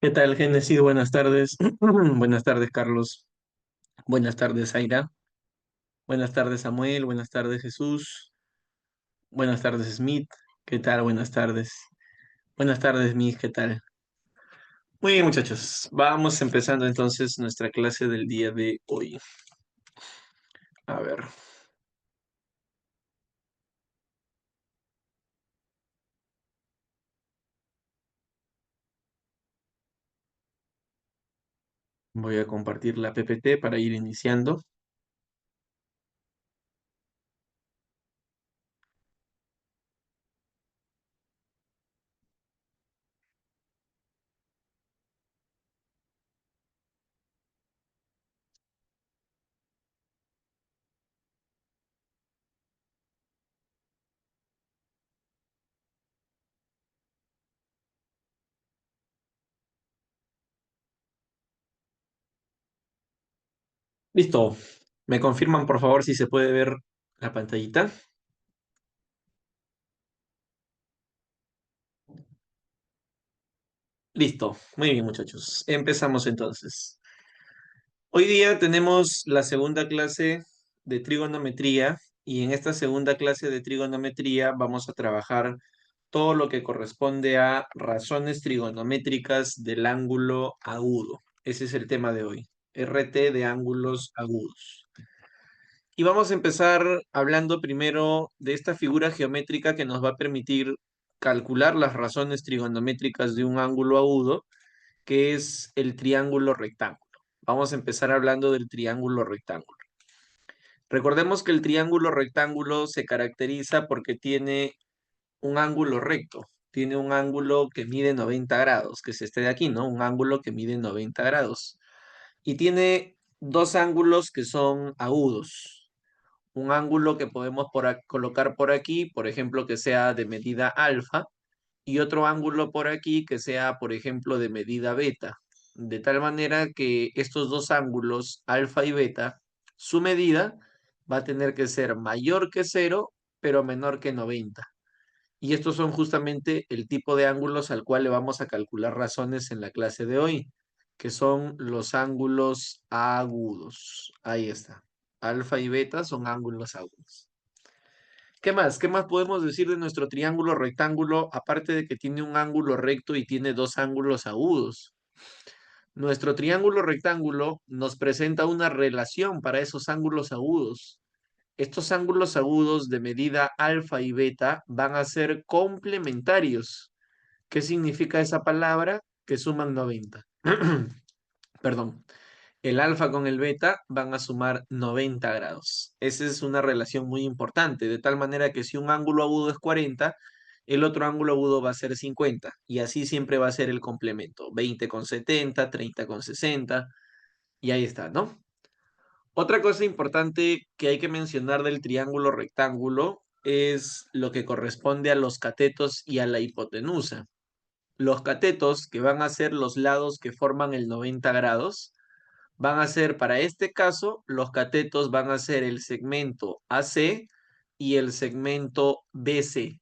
¿Qué tal, Génesis? Buenas tardes. Buenas tardes, Carlos. Buenas tardes, Aira. Buenas tardes, Samuel. Buenas tardes, Jesús. Buenas tardes, Smith. ¿Qué tal? Buenas tardes. Buenas tardes, Miss. ¿Qué tal? Muy bien, muchachos. Vamos empezando entonces nuestra clase del día de hoy. A ver, voy a compartir la PPT para ir iniciando. Listo. ¿Me confirman, por favor, si se puede ver la pantallita? Listo. Muy bien, muchachos. Empezamos entonces. Hoy día tenemos la segunda clase de trigonometría y en esta segunda clase de trigonometría vamos a trabajar todo lo que corresponde a razones trigonométricas del ángulo agudo. Ese es el tema de hoy, RT de ángulos agudos. Y vamos a empezar hablando primero de esta figura geométrica que nos va a permitir calcular las razones trigonométricas de un ángulo agudo, que es el triángulo rectángulo. Vamos a empezar hablando del triángulo rectángulo. Recordemos que el triángulo rectángulo se caracteriza porque tiene un ángulo recto, tiene un ángulo que mide 90 grados, que es este de aquí, ¿no? Un ángulo que mide 90 grados. Y tiene dos ángulos que son agudos. Un ángulo que podemos colocar por aquí, por ejemplo, que sea de medida alfa, y otro ángulo por aquí que sea, por ejemplo, de medida beta. De tal manera que estos dos ángulos, alfa y beta, su medida va a tener que ser mayor que cero, pero menor que 90. Y estos son justamente el tipo de ángulos al cual le vamos a calcular razones en la clase de hoy, que son los ángulos agudos. Ahí está. Alfa y beta son ángulos agudos. ¿Qué más? ¿Qué más podemos decir de nuestro triángulo rectángulo, aparte de que tiene un ángulo recto y tiene dos ángulos agudos? Nuestro triángulo rectángulo nos presenta una relación para esos ángulos agudos. Estos ángulos agudos de medida alfa y beta van a ser complementarios. ¿Qué significa esa palabra? Que suman 90. Perdón. El alfa con el beta van a sumar 90 grados. Esa es una relación muy importante, de tal manera que si un ángulo agudo es 40, el otro ángulo agudo va a ser 50, y así siempre va a ser el complemento, 20 con 70, 30 con 60, y ahí está, ¿no? Otra cosa importante que hay que mencionar del triángulo rectángulo es lo que corresponde a los catetos y a la hipotenusa. Los catetos, que van a ser los lados que forman el 90 grados, van a ser, para este caso, los catetos van a ser el segmento AC y el segmento BC.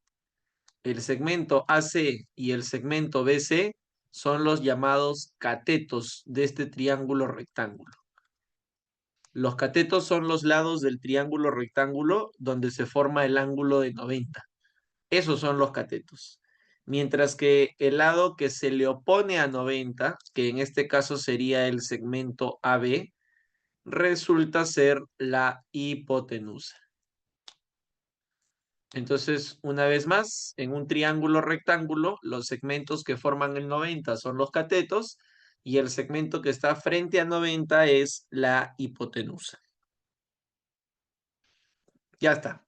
El segmento AC y el segmento BC son los llamados catetos de este triángulo rectángulo. Los catetos son los lados del triángulo rectángulo donde se forma el ángulo de 90. Esos son los catetos. Mientras que el lado que se le opone a 90, que en este caso sería el segmento AB, resulta ser la hipotenusa. Entonces, una vez más, en un triángulo rectángulo, los segmentos que forman el 90 son los catetos y el segmento que está frente a 90 es la hipotenusa. Ya está.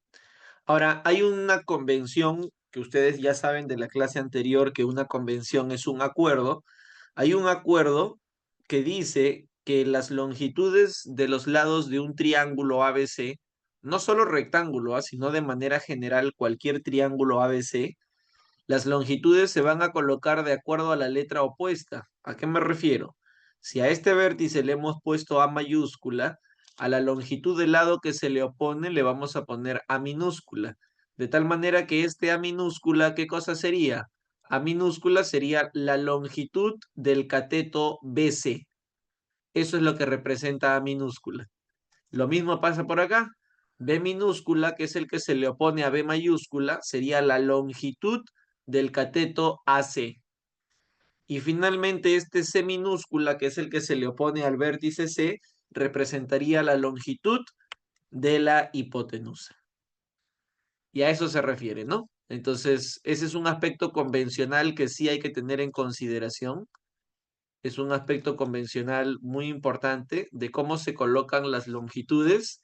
Ahora, hay una convención que ustedes ya saben de la clase anterior, que una convención es un acuerdo. Hay un acuerdo que dice que las longitudes de los lados de un triángulo ABC, no solo rectángulo, sino de manera general cualquier triángulo ABC, las longitudes se van a colocar de acuerdo a la letra opuesta. ¿A qué me refiero? Si a este vértice le hemos puesto A mayúscula, a la longitud del lado que se le opone le vamos a poner A minúscula. De tal manera que este A minúscula, ¿qué cosa sería? A minúscula sería la longitud del cateto BC. Eso es lo que representa A minúscula. Lo mismo pasa por acá. B minúscula, que es el que se le opone a B mayúscula, sería la longitud del cateto AC. Y finalmente este C minúscula, que es el que se le opone al vértice C, representaría la longitud de la hipotenusa. Y a eso se refiere, ¿no? Entonces, ese es un aspecto convencional que sí hay que tener en consideración. Es un aspecto convencional muy importante de cómo se colocan las longitudes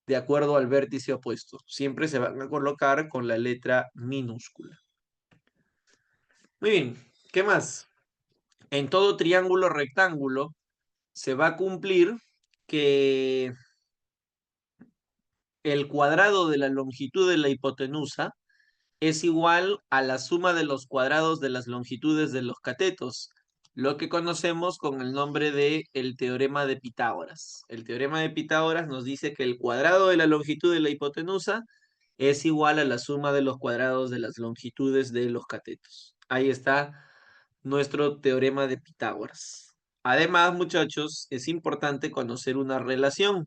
de acuerdo al vértice opuesto. Siempre se van a colocar con la letra minúscula. Muy bien, ¿qué más? En todo triángulo rectángulo se va a cumplir que el cuadrado de la longitud de la hipotenusa es igual a la suma de los cuadrados de las longitudes de los catetos, lo que conocemos con el nombre de el teorema de Pitágoras. El teorema de Pitágoras nos dice que el cuadrado de la longitud de la hipotenusa es igual a la suma de los cuadrados de las longitudes de los catetos. Ahí está nuestro teorema de Pitágoras. Además, muchachos, es importante conocer una relación.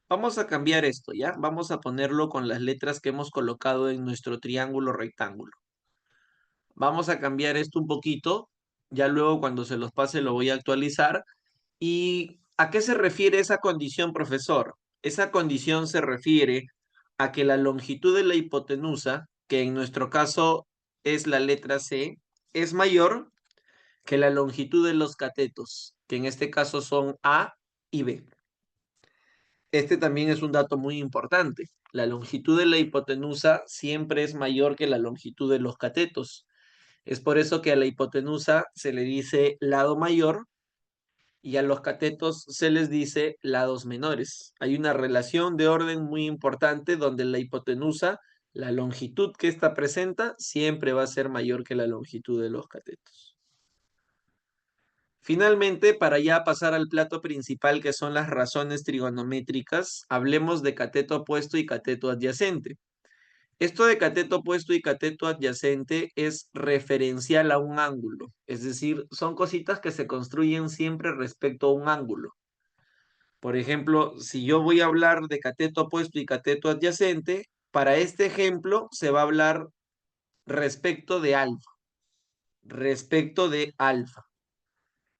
Vamos a cambiar esto, ¿ya? Vamos a ponerlo con las letras que hemos colocado en nuestro triángulo rectángulo. Vamos a cambiar esto un poquito. Ya luego cuando se los pase lo voy a actualizar. ¿Y a qué se refiere esa condición, profesor? Esa condición se refiere a que la longitud de la hipotenusa, que en nuestro caso es la letra C, es mayor que la longitud de los catetos, que en este caso son A y B. Este también es un dato muy importante. La longitud de la hipotenusa siempre es mayor que la longitud de los catetos. Es por eso que a la hipotenusa se le dice lado mayor y a los catetos se les dice lados menores. Hay una relación de orden muy importante donde la hipotenusa, la longitud que ésta presenta, siempre va a ser mayor que la longitud de los catetos. Finalmente, para ya pasar al plato principal, que son las razones trigonométricas, hablemos de cateto opuesto y cateto adyacente. Esto de cateto opuesto y cateto adyacente es referencial a un ángulo, es decir, son cositas que se construyen siempre respecto a un ángulo. Por ejemplo, si yo voy a hablar de cateto opuesto y cateto adyacente, para este ejemplo se va a hablar respecto de alfa, respecto de alfa.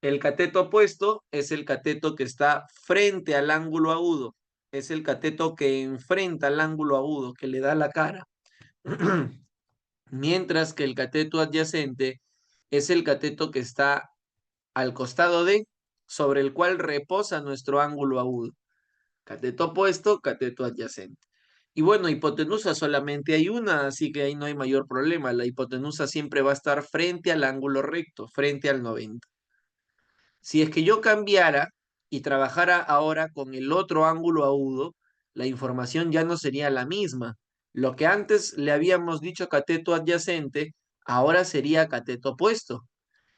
El cateto opuesto es el cateto que está frente al ángulo agudo. Es el cateto que enfrenta al ángulo agudo, que le da la cara. Mientras que el cateto adyacente es el cateto que está al costado de, sobre el cual reposa nuestro ángulo agudo. Cateto opuesto, cateto adyacente. Y bueno, hipotenusa solamente hay una, así que ahí no hay mayor problema. La hipotenusa siempre va a estar frente al ángulo recto, frente al 90. Si es que yo cambiara y trabajara ahora con el otro ángulo agudo, la información ya no sería la misma. Lo que antes le habíamos dicho cateto adyacente, ahora sería cateto opuesto.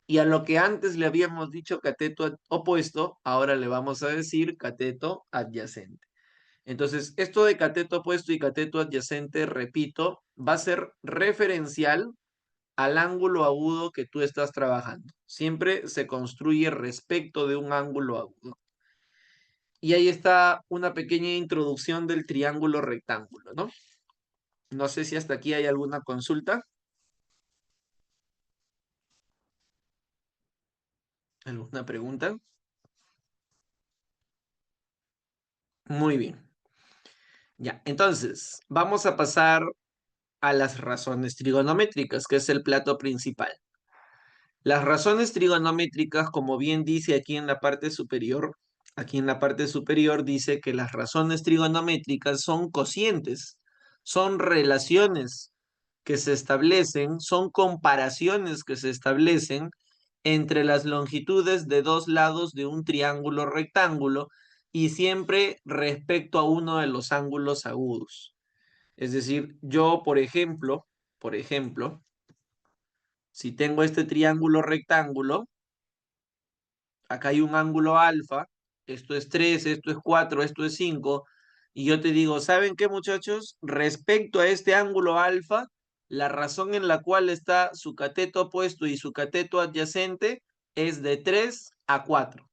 Y a lo que antes le habíamos dicho cateto opuesto, ahora le vamos a decir cateto adyacente. Entonces, esto de cateto opuesto y cateto adyacente, repito, va a ser referencial al ángulo agudo que tú estás trabajando. Siempre se construye respecto de un ángulo agudo. Y ahí está una pequeña introducción del triángulo rectángulo, ¿no? No sé si hasta aquí hay alguna consulta. ¿Alguna pregunta? Muy bien. Ya, entonces, vamos a pasar a las razones trigonométricas, que es el plato principal. Las razones trigonométricas, como bien dice aquí en la parte superior dice que las razones trigonométricas son cocientes, son relaciones que se establecen, son comparaciones que se establecen entre las longitudes de dos lados de un triángulo rectángulo y siempre respecto a uno de los ángulos agudos. Es decir, yo, por ejemplo, si tengo este triángulo rectángulo, acá hay un ángulo alfa, esto es 3, esto es 4, esto es 5, y yo te digo, ¿saben qué, muchachos? Respecto a este ángulo alfa, La razón en la cual está su cateto opuesto y su cateto adyacente es de 3 a 4.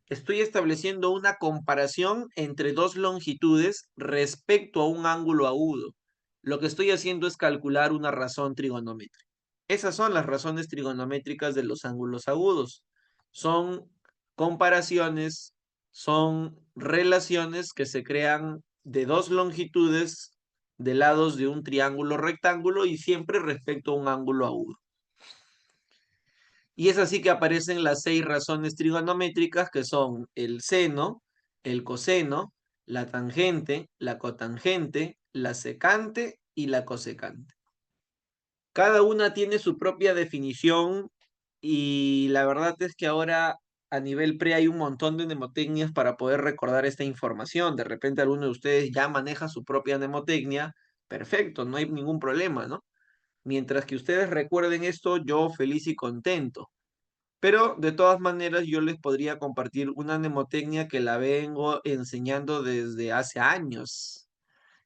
Estoy estableciendo una comparación entre dos longitudes respecto a un ángulo agudo. Lo que estoy haciendo es calcular una razón trigonométrica. Esas son las razones trigonométricas de los ángulos agudos. Son comparaciones, son relaciones que se crean de dos longitudes de lados de un triángulo rectángulo y siempre respecto a un ángulo agudo. Y es así que aparecen las 6 razones trigonométricas que son el seno, el coseno, la tangente, la cotangente, la secante y la cosecante. Cada una tiene su propia definición y la verdad es que ahora a nivel pre hay un montón de mnemotecnias para poder recordar esta información. De repente alguno de ustedes ya maneja su propia mnemotecnia. Perfecto, no hay ningún problema, ¿no? Mientras que ustedes recuerden esto, yo feliz y contento. Pero de todas maneras yo les podría compartir una mnemotecnia que la vengo enseñando desde hace años,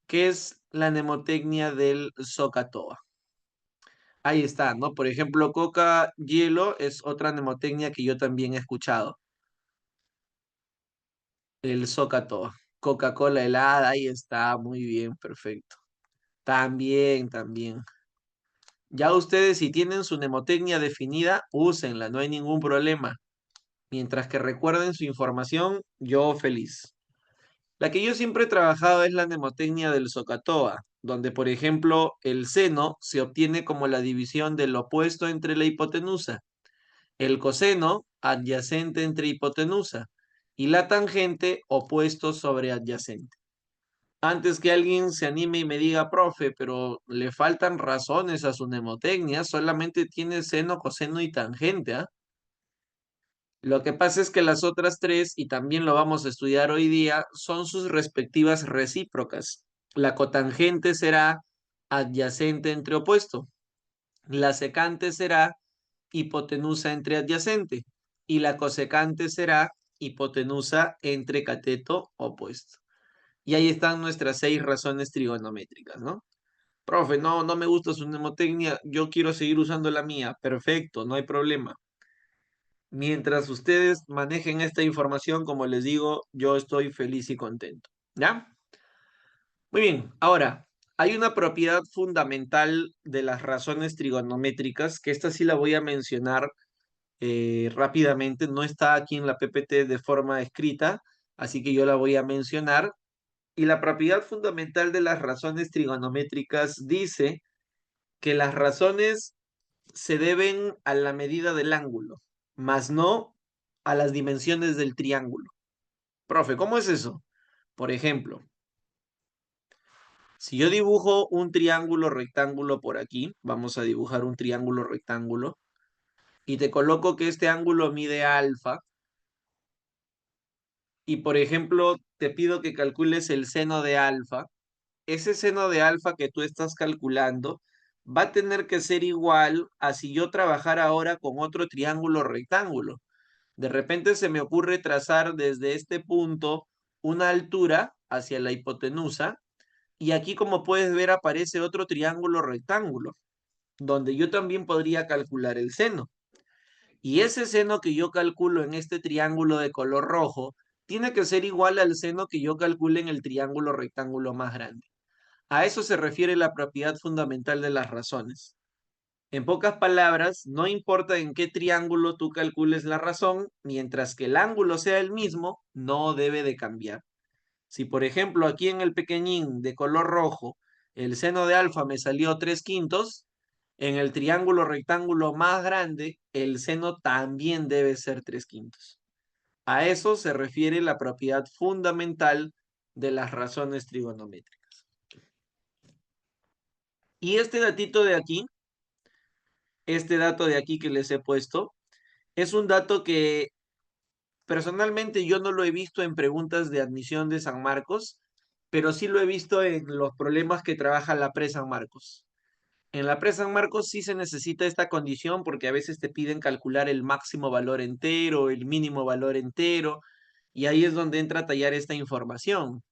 que es la mnemotecnia del SOHCAHTOA. Ahí está, ¿no? Por ejemplo, coca, hielo es otra mnemotecnia que yo también he escuchado. El SOHCAHTOA. Coca-Cola helada, ahí está, muy bien, perfecto. También, también. Ya ustedes si tienen su mnemotecnia definida, úsenla, no hay ningún problema. Mientras que recuerden su información, yo feliz. La que yo siempre he trabajado es la mnemotecnia del SOHCAHTOA, donde por ejemplo el seno se obtiene como la división del opuesto entre la hipotenusa, el coseno adyacente entre hipotenusa y la tangente opuesto sobre adyacente. Antes que alguien se anime y me diga, profe, pero le faltan razones a su mnemotecnia, solamente tiene seno, coseno y tangente, ¿ah? Lo que pasa es que las otras tres, y también lo vamos a estudiar hoy día, son sus respectivas recíprocas. La cotangente será adyacente entre opuesto. La secante será hipotenusa entre adyacente. Y la cosecante será hipotenusa entre cateto opuesto. Y ahí están nuestras 6 razones trigonométricas, ¿no? Profe, no me gusta su mnemotecnia, yo quiero seguir usando la mía. Perfecto, no hay problema. Mientras ustedes manejen esta información, como les digo, yo estoy feliz y contento. ¿Ya? Muy bien. Ahora, hay una propiedad fundamental de las razones trigonométricas, que esta sí la voy a mencionar rápidamente. No está aquí en la PPT de forma escrita, así que yo la voy a mencionar. Y la propiedad fundamental de las razones trigonométricas dice que las razones se deben a la medida del ángulo, más no a las dimensiones del triángulo. Profe, ¿cómo es eso? Por ejemplo, si yo dibujo un triángulo rectángulo por aquí, vamos a dibujar un triángulo rectángulo, y te coloco que este ángulo mide alfa, y por ejemplo, te pido que calcules el seno de alfa, ese seno de alfa que tú estás calculando va a tener que ser igual a si yo trabajara ahora con otro triángulo rectángulo. De repente se me ocurre trazar desde este punto una altura hacia la hipotenusa y aquí como puedes ver aparece otro triángulo rectángulo donde yo también podría calcular el seno. Y ese seno que yo calculo en este triángulo de color rojo tiene que ser igual al seno que yo calcule en el triángulo rectángulo más grande. A eso se refiere la propiedad fundamental de las razones. En pocas palabras, no importa en qué triángulo tú calcules la razón, mientras que el ángulo sea el mismo, no debe de cambiar. Si por ejemplo aquí en el pequeñín de color rojo, el seno de alfa me salió 3/5, en el triángulo rectángulo más grande, el seno también debe ser 3/5. A eso se refiere la propiedad fundamental de las razones trigonométricas. Y este datito de aquí, este dato de aquí que les he puesto, es un dato que personalmente yo no lo he visto en preguntas de admisión de San Marcos, pero sí lo he visto en los problemas que trabaja la pre-San Marcos. En la pre-San Marcos sí se necesita esta condición porque a veces te piden calcular el máximo valor entero, el mínimo valor entero, y ahí es donde entra a tallar esta información.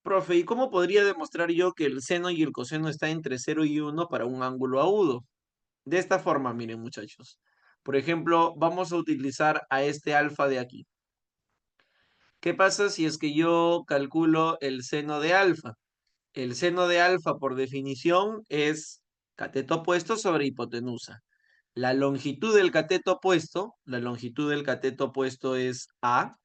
Profe, ¿y cómo podría demostrar yo que el seno y el coseno están entre 0 y 1 para un ángulo agudo? De esta forma, miren muchachos. Por ejemplo, vamos a utilizar a este alfa de aquí. ¿Qué pasa si es que yo calculo el seno de alfa? El seno de alfa, por definición, es cateto opuesto sobre hipotenusa. La longitud del cateto opuesto es A,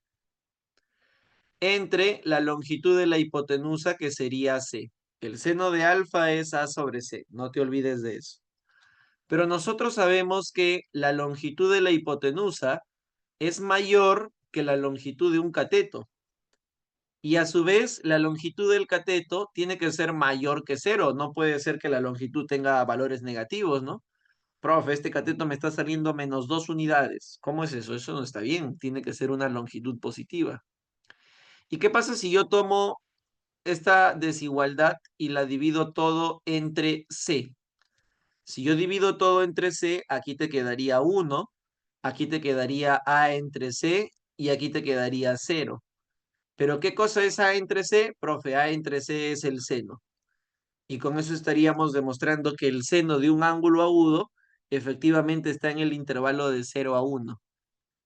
entre la longitud de la hipotenusa, que sería C. El seno de alfa es A sobre C, no te olvides de eso. Pero nosotros sabemos que la longitud de la hipotenusa es mayor que la longitud de un cateto. Y a su vez, la longitud del cateto tiene que ser mayor que cero. No puede ser que la longitud tenga valores negativos, ¿no? Profe, este cateto me está saliendo menos 2 unidades. ¿Cómo es eso? Eso no está bien. Tiene que ser una longitud positiva. ¿Y qué pasa si yo tomo esta desigualdad y la divido todo entre C? Si yo divido todo entre C, aquí te quedaría 1, aquí te quedaría A entre C y aquí te quedaría 0. ¿Pero qué cosa es A entre C? Profe, A entre C es el seno. Y con eso estaríamos demostrando que el seno de un ángulo agudo efectivamente está en el intervalo de 0 a 1.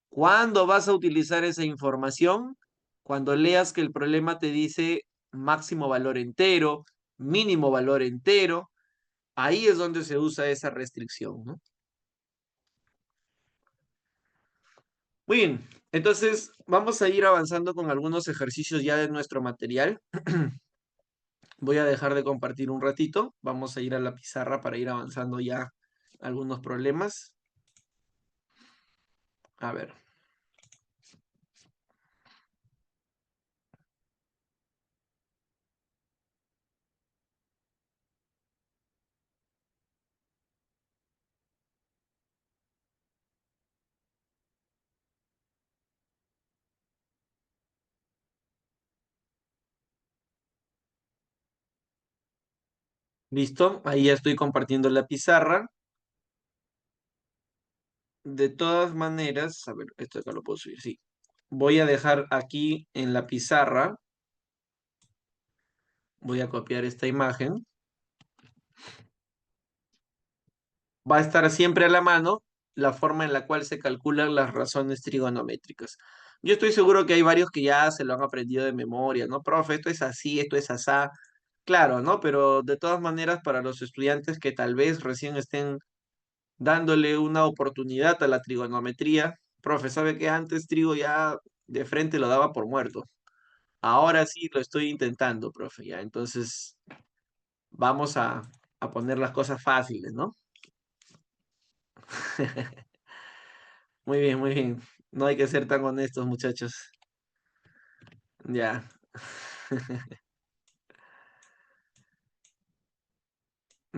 ¿Cuándo vas a utilizar esa información? Cuando leas que el problema te dice máximo valor entero, mínimo valor entero. Ahí es donde se usa esa restricción, ¿no? Muy bien, entonces vamos a ir avanzando con algunos ejercicios ya de nuestro material. Voy a dejar de compartir un ratito. Vamos a ir a la pizarra para ir avanzando ya algunos problemas. A ver. ¿Listo? Ahí ya estoy compartiendo la pizarra. De todas maneras, a ver, esto acá lo puedo subir, sí. Voy a dejar aquí en la pizarra. Voy a copiar esta imagen. Va a estar siempre a la mano la forma en la cual se calculan las razones trigonométricas. Yo estoy seguro que hay varios que ya se lo han aprendido de memoria, ¿no? Profe, esto es así, esto es asá. Claro, ¿no? Pero de todas maneras, para los estudiantes que tal vez recién estén dándole una oportunidad a la trigonometría, profe, sabe que antes trigo ya de frente lo daba por muerto. Ahora sí lo estoy intentando, profe, ya. Entonces, vamos a poner las cosas fáciles, ¿no? Muy bien, muy bien. No hay que ser tan honestos, muchachos. Ya.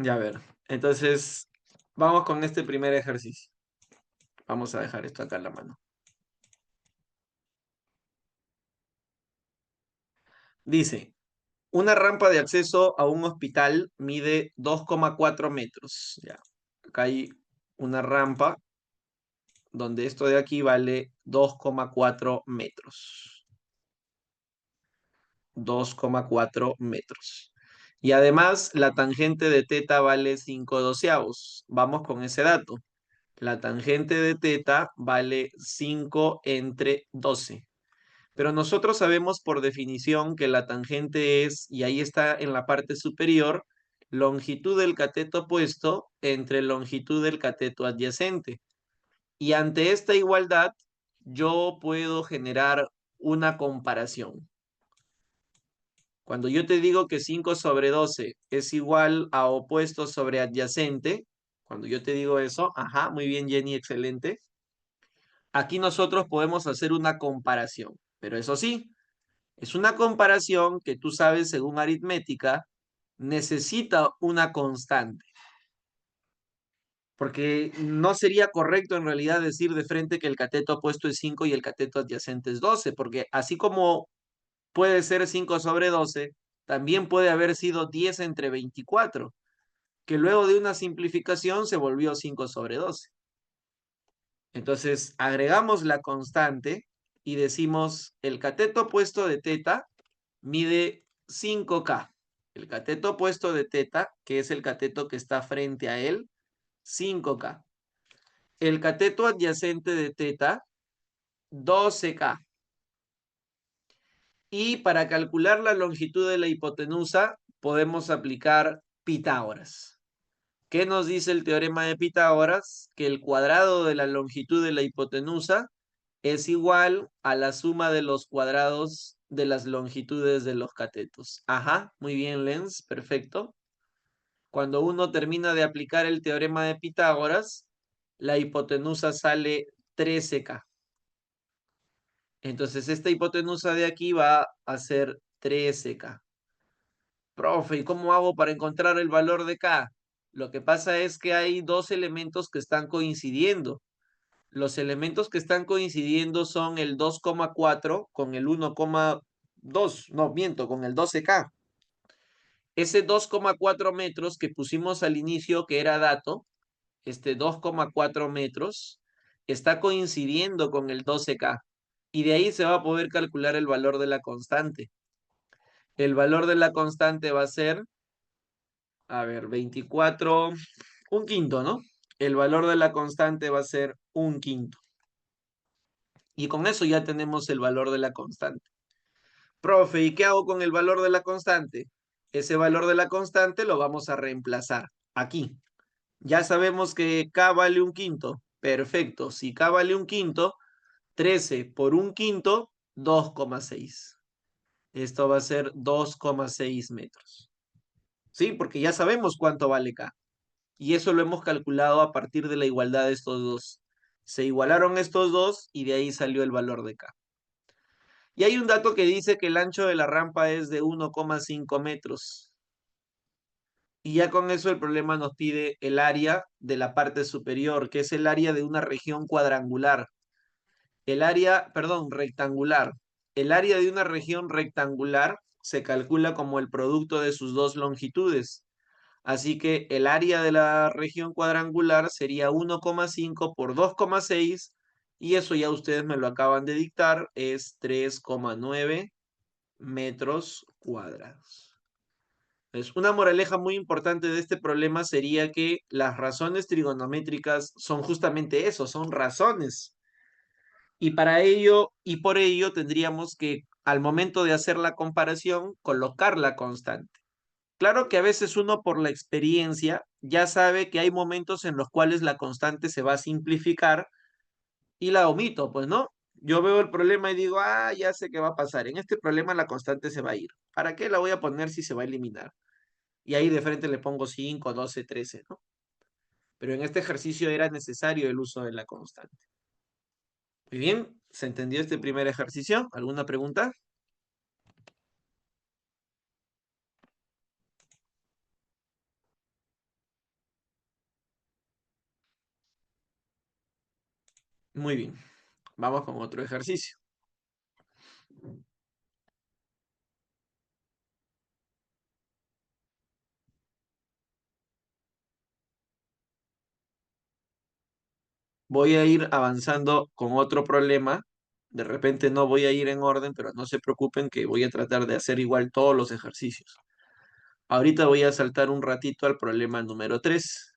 Ya a ver. Entonces, vamos con este primer ejercicio. Vamos a dejar esto acá en la mano. Dice, una rampa de acceso a un hospital mide 2,4 metros. Ya. Acá hay una rampa donde esto de aquí vale 2,4 metros. 2,4 metros. Y además, la tangente de teta vale 5/12. Vamos con ese dato. La tangente de teta vale 5 entre 12. Pero nosotros sabemos por definición que la tangente es, y ahí está en la parte superior, longitud del cateto opuesto entre longitud del cateto adyacente. Y ante esta igualdad, yo puedo generar una comparación. Cuando yo te digo que 5 sobre 12 es igual a opuesto sobre adyacente, cuando yo te digo eso, ajá, muy bien Jenny, excelente. Aquí nosotros podemos hacer una comparación, pero eso sí, es una comparación que tú sabes según aritmética necesita una constante, porque no sería correcto en realidad decir de frente que el cateto opuesto es 5 y el cateto adyacente es 12, porque así como puede ser 5 sobre 12, también puede haber sido 10 entre 24, que luego de una simplificación se volvió 5 sobre 12. Entonces agregamos la constante y decimos el cateto opuesto de teta mide 5K. El cateto opuesto de teta, que es el cateto que está frente a él, 5K. El cateto adyacente de teta, 12K. Y para calcular la longitud de la hipotenusa, podemos aplicar Pitágoras. ¿Qué nos dice el teorema de Pitágoras? Que el cuadrado de la longitud de la hipotenusa es igual a la suma de los cuadrados de las longitudes de los catetos. Ajá, muy bien, Lenz, perfecto. Cuando uno termina de aplicar el teorema de Pitágoras, la hipotenusa sale 13K. Entonces, esta hipotenusa de aquí va a ser 13K. Profe, ¿y cómo hago para encontrar el valor de K? Lo que pasa es que hay dos elementos que están coincidiendo. Los elementos que están coincidiendo son el 2,4 con el 1,2, no, miento, con el 12K. Ese 2,4 metros que pusimos al inicio, que era dato, este 2,4 metros, está coincidiendo con el 12K. Y de ahí se va a poder calcular el valor de la constante. El valor de la constante va a ser, a ver, 24, un quinto, ¿no? El valor de la constante va a ser un quinto. Y con eso ya tenemos el valor de la constante. Profe, ¿y qué hago con el valor de la constante? Ese valor de la constante lo vamos a reemplazar aquí. Ya sabemos que K vale un quinto. Perfecto. Si K vale un quinto, 13 por un quinto, 2,6. Esto va a ser 2,6 metros. ¿Sí? Porque ya sabemos cuánto vale K. Y eso lo hemos calculado a partir de la igualdad de estos dos. Se igualaron estos dos y de ahí salió el valor de K. Y hay un dato que dice que el ancho de la rampa es de 1,5 metros. Y ya con eso el problema nos pide el área de la parte superior, que es el área de una región cuadrangular. El área, perdón, rectangular. El área de una región rectangular se calcula como el producto de sus dos longitudes. Así que el área de la región cuadrangular sería 1,5 por 2,6 y eso ya ustedes me lo acaban de dictar, es 3,9 metros cuadrados. Entonces, una moraleja muy importante de este problema sería que las razones trigonométricas son justamente eso, son razones. Y para ello, y por ello, tendríamos que, al momento de hacer la comparación, colocar la constante. Claro que a veces uno por la experiencia ya sabe que hay momentos en los cuales la constante se va a simplificar y la omito, pues no. Yo veo el problema y digo, ah, ya sé qué va a pasar. En este problema la constante se va a ir. ¿Para qué la voy a poner si se va a eliminar? Y ahí de frente le pongo 5, 12, 13, ¿no? Pero en este ejercicio era necesario el uso de la constante. Muy bien, ¿se entendió este primer ejercicio? ¿Alguna pregunta? Muy bien, vamos con otro ejercicio. Voy a ir avanzando con otro problema. De repente no voy a ir en orden, pero no se preocupen que voy a tratar de hacer igual todos los ejercicios. Ahorita voy a saltar un ratito al problema número 3.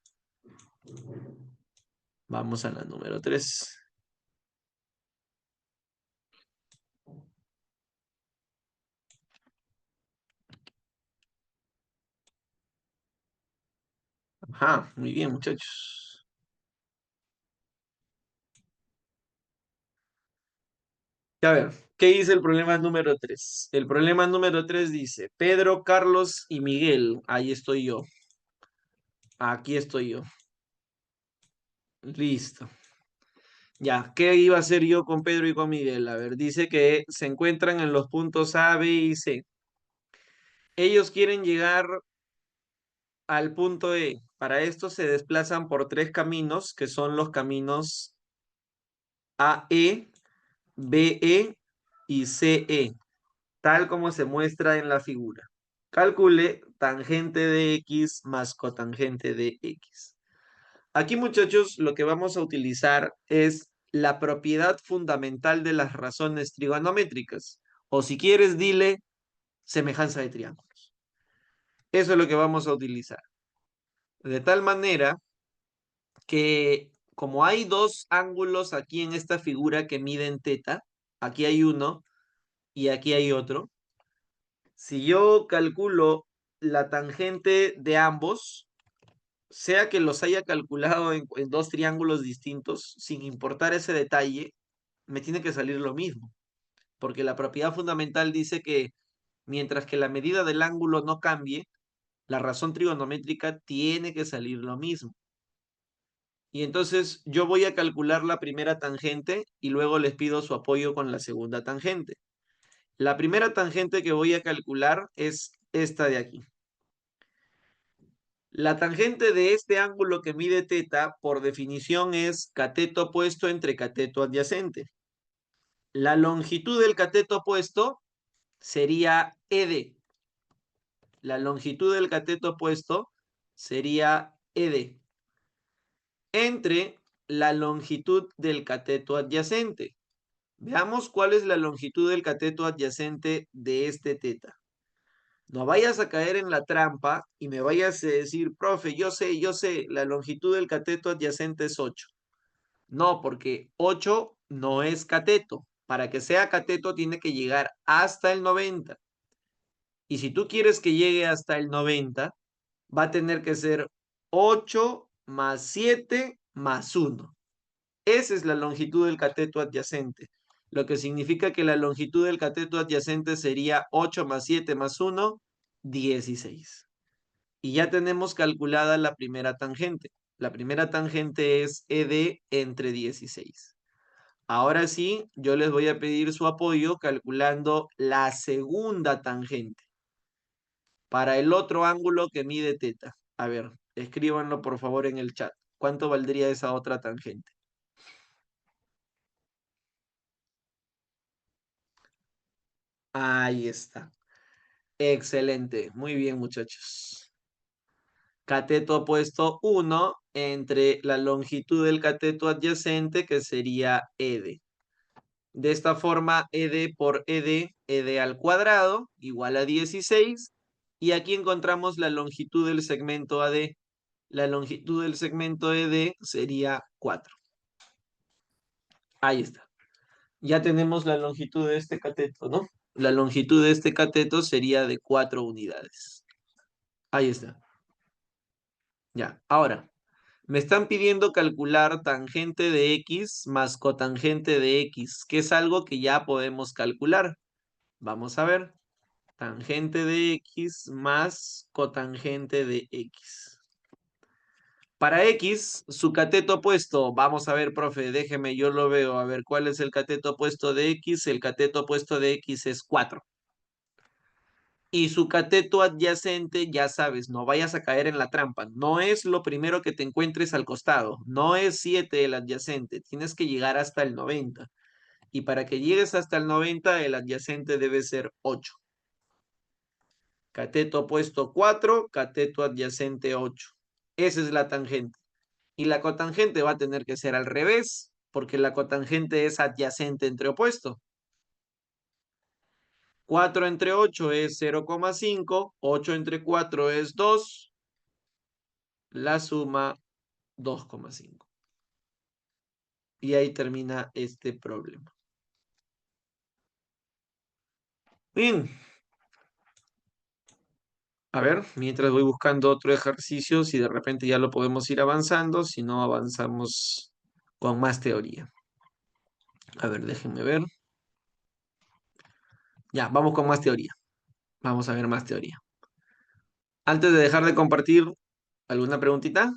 Vamos a la número 3. Ajá, muy bien, muchachos. A ver, ¿qué dice el problema número 3? El problema número 3 dice, Pedro, Carlos y Miguel. Ahí estoy yo. Aquí estoy yo. Listo. Ya, ¿qué iba a hacer yo con Pedro y con Miguel? A ver, dice que se encuentran en los puntos A, B y C. Ellos quieren llegar al punto E. Para esto se desplazan por tres caminos, que son los caminos AE, BE y CE, tal como se muestra en la figura. Calcule tangente de X más cotangente de X. Aquí, muchachos, lo que vamos a utilizar es la propiedad fundamental de las razones trigonométricas. O si quieres, dile semejanza de triángulos. Eso es lo que vamos a utilizar. De tal manera que como hay dos ángulos aquí en esta figura que miden teta, aquí hay uno y aquí hay otro, si yo calculo la tangente de ambos, sea que los haya calculado en dos triángulos distintos, sin importar ese detalle, me tiene que salir lo mismo, porque la propiedad fundamental dice que mientras que la medida del ángulo no cambie, la razón trigonométrica tiene que salir lo mismo. Y entonces yo voy a calcular la primera tangente y luego les pido su apoyo con la segunda tangente. La primera tangente que voy a calcular es esta de aquí. La tangente de este ángulo que mide teta, por definición, es cateto opuesto entre cateto adyacente. La longitud del cateto opuesto sería ED. La longitud del cateto opuesto sería ED entre la longitud del cateto adyacente. Veamos cuál es la longitud del cateto adyacente de este teta. No vayas a caer en la trampa y me vayas a decir, profe, yo sé, la longitud del cateto adyacente es 8. No, porque 8 no es cateto. Para que sea cateto tiene que llegar hasta el 90. Y si tú quieres que llegue hasta el 90, va a tener que ser 8 más 7 más 1. Esa es la longitud del cateto adyacente, lo que significa que la longitud del cateto adyacente sería 8 más 7 más 1, 16. Y ya tenemos calculada la primera tangente. La primera tangente es ED entre 16. Ahora sí, yo les voy a pedir su apoyo calculando la segunda tangente para el otro ángulo que mide teta. A ver, escríbanlo por favor en el chat. ¿Cuánto valdría esa otra tangente? Ahí está. Excelente. Muy bien, muchachos. Cateto opuesto 1 entre la longitud del cateto adyacente, que sería ED. De esta forma, ED por ED al cuadrado, igual a 16. Y aquí encontramos la longitud del segmento AD. La longitud del segmento ED sería 4. Ahí está. Ya tenemos la longitud de este cateto, ¿no? La longitud de este cateto sería de 4 unidades. Ahí está. Ya, ahora, me están pidiendo calcular tangente de X más cotangente de X, que es algo que ya podemos calcular. Vamos a ver. Tangente de X más cotangente de X. Para X, su cateto opuesto, vamos a ver, profe, déjeme, yo lo veo. A ver, ¿cuál es el cateto opuesto de X? El cateto opuesto de X es 4. Y su cateto adyacente, ya sabes, no vayas a caer en la trampa. No es lo primero que te encuentres al costado. No es 7 el adyacente. Tienes que llegar hasta el 90. Y para que llegues hasta el 90, el adyacente debe ser 8. Cateto opuesto 4, cateto adyacente 8. Esa es la tangente. Y la cotangente va a tener que ser al revés, porque la cotangente es adyacente entre opuesto. 4 entre 8 es 0,5, 8 entre 4 es 2, la suma 2,5. Y ahí termina este problema. Bien. A ver, mientras voy buscando otro ejercicio, si de repente ya lo podemos ir avanzando, si no avanzamos con más teoría. A ver, déjenme ver. Ya, vamos con más teoría. Vamos a ver más teoría. Antes de dejar de compartir, ¿alguna preguntita?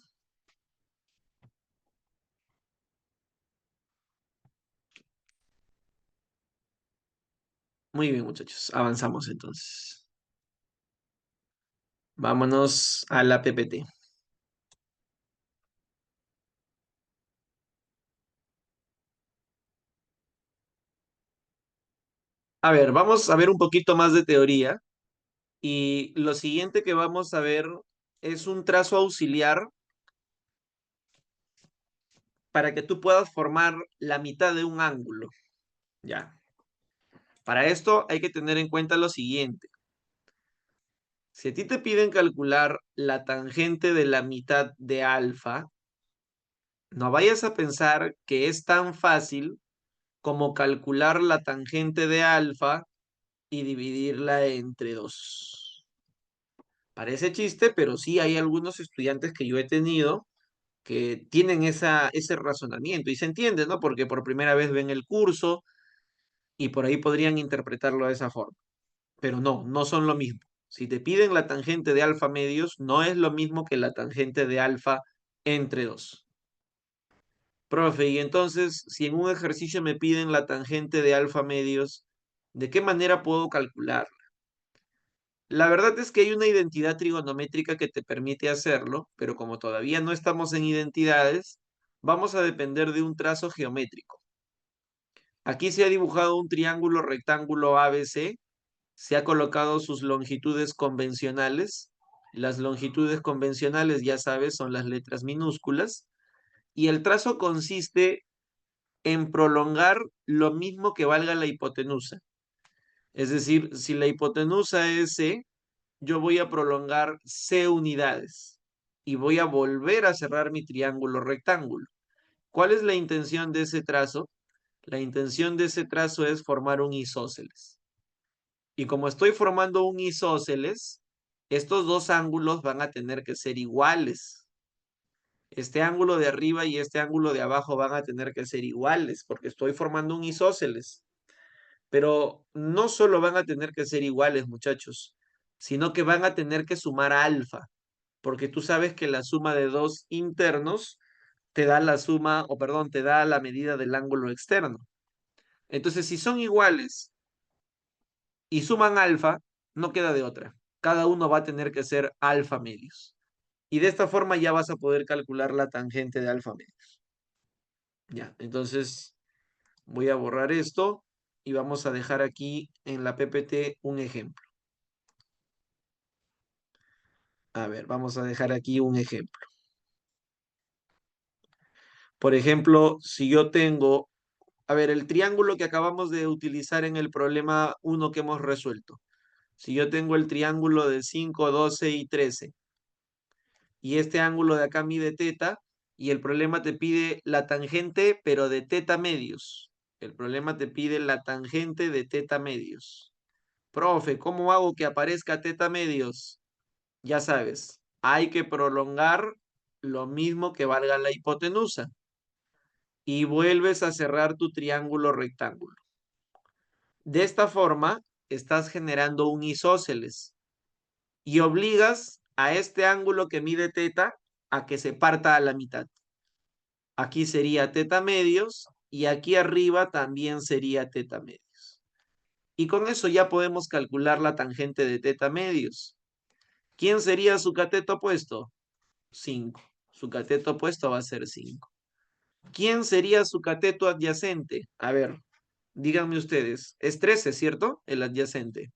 Muy bien, muchachos. Avanzamos entonces. Vámonos a la PPT. A ver, vamos a ver un poquito más de teoría. Y lo siguiente que vamos a ver es un trazo auxiliar para que tú puedas formar la mitad de un ángulo. Ya. Para esto hay que tener en cuenta lo siguiente. Si a ti te piden calcular la tangente de la mitad de alfa, no vayas a pensar que es tan fácil como calcular la tangente de alfa y dividirla entre 2. Parece chiste, pero sí hay algunos estudiantes que yo he tenido que tienen ese razonamiento y se entiende, ¿no? Porque por primera vez ven el curso y por ahí podrían interpretarlo de esa forma. Pero no, no son lo mismo. Si te piden la tangente de alfa medios, no es lo mismo que la tangente de alfa entre 2. Profe, y entonces, si en un ejercicio me piden la tangente de alfa medios, ¿de qué manera puedo calcular? La verdad es que hay una identidad trigonométrica que te permite hacerlo, pero como todavía no estamos en identidades, vamos a depender de un trazo geométrico. Aquí se ha dibujado un triángulo rectángulo ABC, se ha colocado sus longitudes convencionales. Las longitudes convencionales, ya sabes, son las letras minúsculas, y el trazo consiste en prolongar lo mismo que valga la hipotenusa. Es decir, si la hipotenusa es C, yo voy a prolongar C unidades y voy a volver a cerrar mi triángulo rectángulo. ¿Cuál es la intención de ese trazo? La intención de ese trazo es formar un isósceles. Y como estoy formando un isósceles, estos dos ángulos van a tener que ser iguales. Este ángulo de arriba y este ángulo de abajo van a tener que ser iguales porque estoy formando un isósceles. Pero no solo van a tener que ser iguales, muchachos, sino que van a tener que sumar alfa, porque tú sabes que la suma de dos internos te da la suma, o perdón, te da la medida del ángulo externo. Entonces, si son iguales y suman alfa, no queda de otra. Cada uno va a tener que ser alfa medios. Y de esta forma ya vas a poder calcular la tangente de alfa medios. Ya, entonces voy a borrar esto y vamos a dejar aquí en la PPT un ejemplo. A ver, vamos a dejar aquí un ejemplo. Por ejemplo, si yo tengo, a ver, el triángulo que acabamos de utilizar en el problema 1 que hemos resuelto. Si yo tengo el triángulo de 5, 12 y 13, y este ángulo de acá mide teta, y el problema te pide la tangente, pero de teta medios. El problema te pide la tangente de teta medios. Profe, ¿cómo hago que aparezca teta medios? Ya sabes, hay que prolongar lo mismo que valga la hipotenusa y vuelves a cerrar tu triángulo rectángulo. De esta forma, estás generando un isósceles y obligas a este ángulo que mide teta a que se parta a la mitad. Aquí sería teta medios y aquí arriba también sería teta medios. Y con eso ya podemos calcular la tangente de teta medios. ¿Quién sería su cateto opuesto? 5. Su cateto opuesto va a ser 5. ¿Quién sería su cateto adyacente? A ver, díganme ustedes. Es 13, ¿cierto? El adyacente.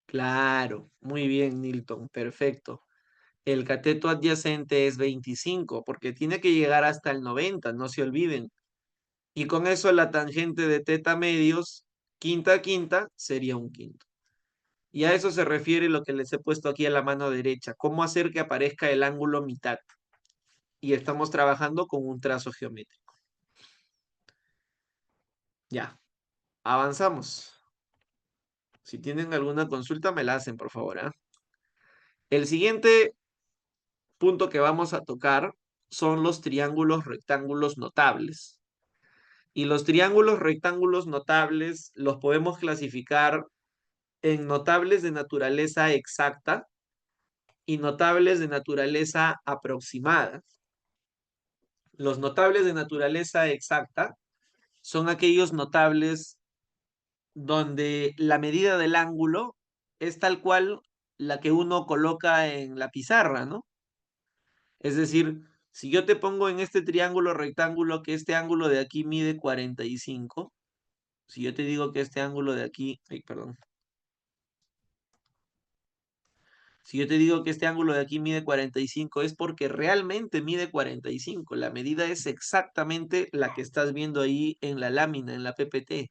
Claro, muy bien, Nilton, perfecto. El cateto adyacente es 25, porque tiene que llegar hasta el 90, no se olviden. Y con eso la tangente de teta medios, quinta a quinta, sería un quinto. Y a eso se refiere lo que les he puesto aquí a la mano derecha. Cómo hacer que aparezca el ángulo mitad. Y estamos trabajando con un trazo geométrico. Ya, avanzamos. Si tienen alguna consulta, me la hacen, por favor, ¿ah? El siguiente punto que vamos a tocar son los triángulos rectángulos notables. Y los triángulos rectángulos notables los podemos clasificar en notables de naturaleza exacta y notables de naturaleza aproximada. Los notables de naturaleza exacta son aquellos notables donde la medida del ángulo es tal cual la que uno coloca en la pizarra, ¿no? Es decir, si yo te pongo en este triángulo rectángulo que este ángulo de aquí mide 45, si yo te digo que este ángulo de aquí, ay, perdón, si yo te digo que este ángulo de aquí mide 45 es porque realmente mide 45. La medida es exactamente la que estás viendo ahí en la lámina, en la PPT.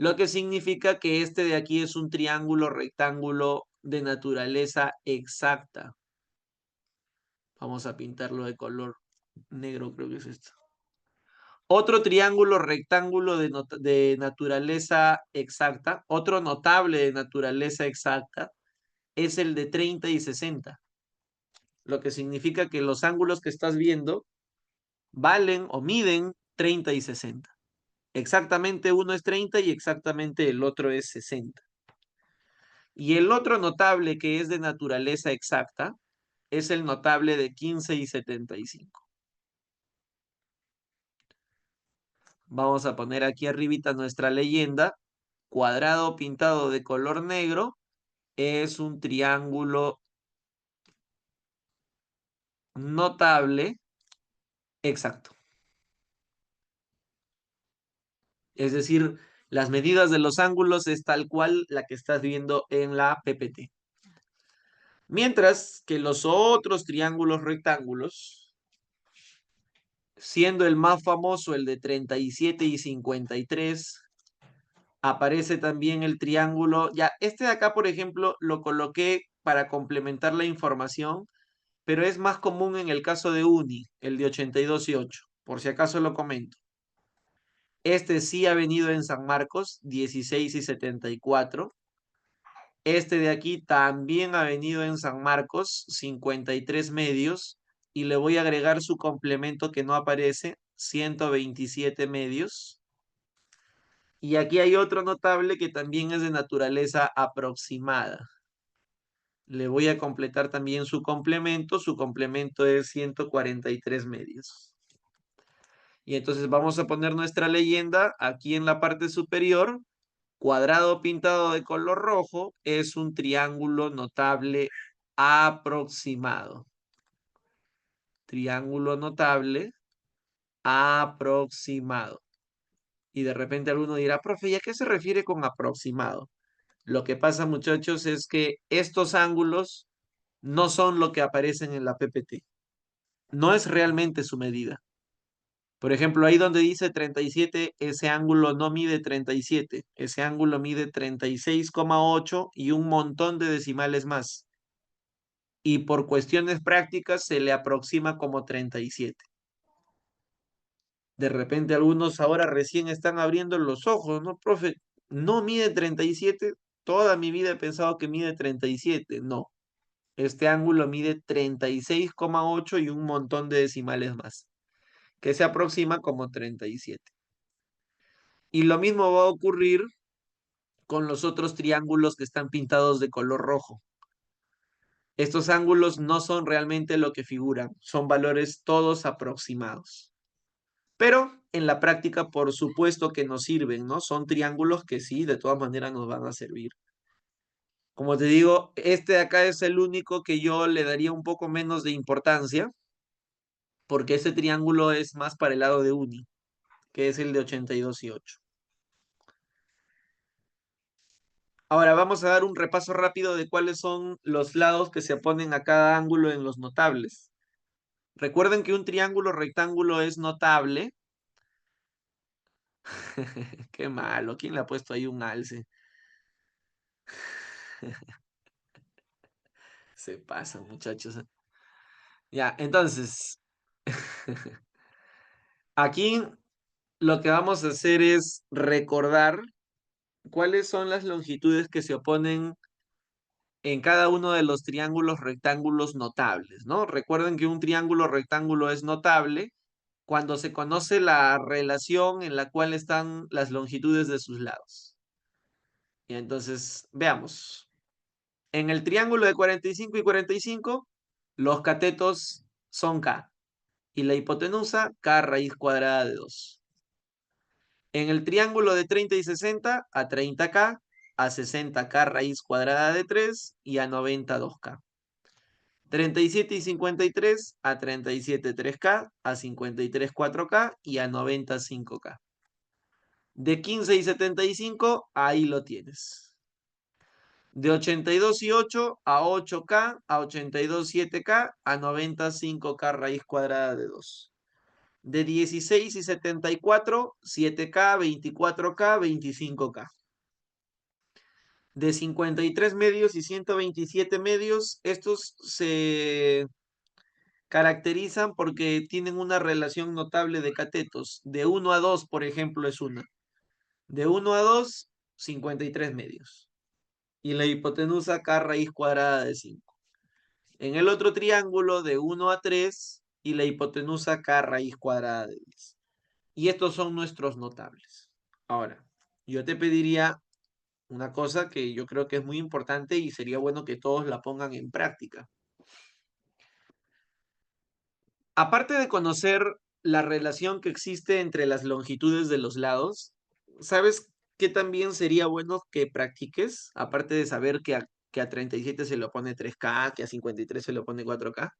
Lo que significa que este de aquí es un triángulo rectángulo de naturaleza exacta. Vamos a pintarlo de color negro, creo que es esto. Otro triángulo rectángulo de naturaleza exacta, otro notable de naturaleza exacta, es el de 30 y 60. Lo que significa que los ángulos que estás viendo valen o miden 30 y 60. Exactamente uno es 30 y exactamente el otro es 60. Y el otro notable que es de naturaleza exacta es el notable de 15 y 75. Vamos a poner aquí arribita nuestra leyenda. Cuadrado pintado de color negro es un triángulo notable exacto. Es decir, las medidas de los ángulos es tal cual la que estás viendo en la PPT. Mientras que los otros triángulos rectángulos, siendo el más famoso el de 37 y 53, aparece también el triángulo. Ya, este de acá, por ejemplo, lo coloqué para complementar la información, pero es más común en el caso de Uni, el de 82 y 8. Por si acaso lo comento. Este sí ha venido en San Marcos, 16 y 74. Este de aquí también ha venido en San Marcos, 53 medios. Y le voy a agregar su complemento que no aparece, 127 medios. Y aquí hay otro notable que también es de naturaleza aproximada. Le voy a completar también su complemento. Su complemento es 143 medios. Y entonces vamos a poner nuestra leyenda aquí en la parte superior. Cuadrado pintado de color rojo es un triángulo notable aproximado. Triángulo notable aproximado. Y de repente alguno dirá, profe, ¿y a qué se refiere con aproximado? Lo que pasa, muchachos, es que estos ángulos no son lo que aparecen en la PPT. No es realmente su medida. Por ejemplo, ahí donde dice 37, ese ángulo no mide 37. Ese ángulo mide 36,8 y un montón de decimales más. Y por cuestiones prácticas se le aproxima como 37. De repente algunos ahora recién están abriendo los ojos, ¿no, profe? No mide 37. Toda mi vida he pensado que mide 37. No. Este ángulo mide 36,8 y un montón de decimales más, que se aproxima como 37. Y lo mismo va a ocurrir con los otros triángulos que están pintados de color rojo. Estos ángulos no son realmente lo que figuran, son valores todos aproximados. Pero en la práctica, por supuesto que nos sirven, ¿no? Son triángulos que sí, de todas maneras nos van a servir. Como te digo, este de acá es el único que yo le daría un poco menos de importancia, porque ese triángulo es más para el lado de Uni, que es el de 82 y 8. Ahora vamos a dar un repaso rápido de cuáles son los lados que se oponen a cada ángulo en los notables. Recuerden que un triángulo rectángulo es notable. Qué malo, ¿quién le ha puesto ahí un alce? Se pasan, muchachos. Ya, entonces, aquí lo que vamos a hacer es recordar cuáles son las longitudes que se oponen en cada uno de los triángulos rectángulos notables, ¿no? Recuerden que un triángulo rectángulo es notable cuando se conoce la relación en la cual están las longitudes de sus lados. Y entonces, veamos. En el triángulo de 45 y 45, los catetos son K. Y la hipotenusa, K raíz cuadrada de 2. En el triángulo de 30 y 60, a 30K, a 60K raíz cuadrada de 3 y a 90 2K. 37 y 53, a 37 3K, a 53 4K y a 90 5K. De 15 y 75, ahí lo tienes. De 82 y 8 a 8K, a 82 7K, a 90 5K raíz cuadrada de 2. De 16 y 74, 7K, 24K, 25K. De 53 medios y 127 medios, estos se caracterizan porque tienen una relación notable de catetos. De 1 a 2, por ejemplo, es una. De 1 a 2, 53 medios. Y la hipotenusa K raíz cuadrada de 5. En el otro triángulo, de 1 a 3, y la hipotenusa K raíz cuadrada de 10. Y estos son nuestros notables. Ahora, yo te pediría una cosa que yo creo que es muy importante y sería bueno que todos la pongan en práctica. Aparte de conocer la relación que existe entre las longitudes de los lados, ¿sabes qué también sería bueno que practiques? Aparte de saber que a 37 se le pone 3K, que a 53 se le pone 4K,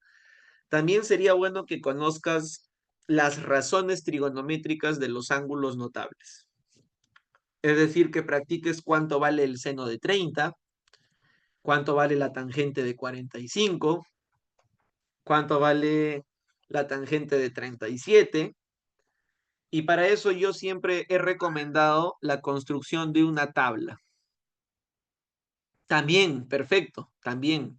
también sería bueno que conozcas las razones trigonométricas de los ángulos notables. Es decir, que practiques cuánto vale el seno de 30, cuánto vale la tangente de 45, cuánto vale la tangente de 37. Y para eso yo siempre he recomendado la construcción de una tabla. También, perfecto, también.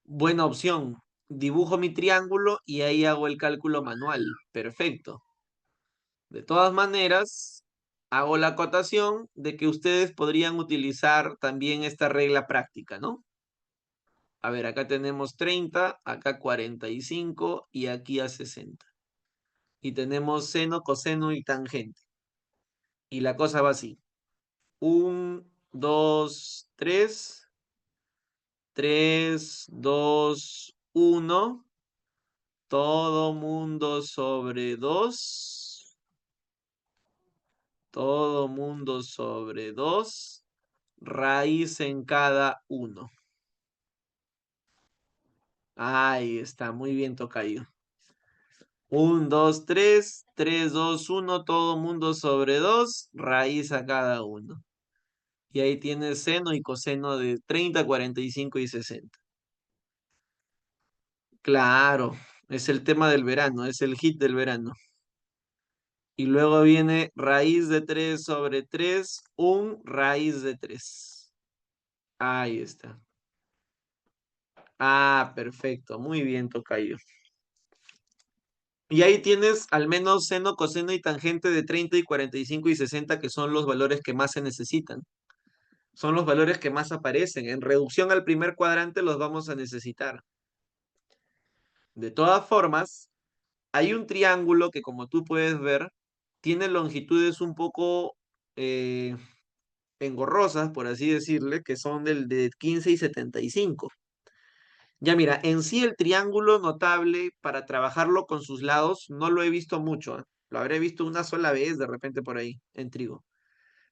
Buena opción. Dibujo mi triángulo y ahí hago el cálculo manual. Perfecto. De todas maneras, hago la acotación de que ustedes podrían utilizar también esta regla práctica, ¿no? A ver, acá tenemos 30, acá 45 y aquí a 60. Y tenemos seno, coseno y tangente. Y la cosa va así. 1, 2, 3, 3, 2, 1, todo mundo sobre 2, todo mundo sobre 2, raíz en cada uno. Ahí está, muy bien, tocayo. 1, 2, 3, 3, 2, 1, todo mundo sobre 2, raíz a cada uno. Y ahí tienes seno y coseno de 30, 45 y 60. Claro, es el tema del verano, es el hit del verano. Y luego viene raíz de 3 sobre 3, un raíz de 3. Ahí está. Ah, perfecto. Muy bien, tocayo. Y ahí tienes al menos seno, coseno y tangente de 30 y 45 y 60, que son los valores que más se necesitan. Son los valores que más aparecen. En reducción al primer cuadrante los vamos a necesitar. De todas formas, hay un triángulo que, como tú puedes ver, tiene longitudes un poco engorrosas, por así decirle, que son del de 15 y 75. Ya mira, en sí el triángulo notable para trabajarlo con sus lados no lo he visto mucho, ¿eh? Lo habré visto una sola vez de repente por ahí en trigo.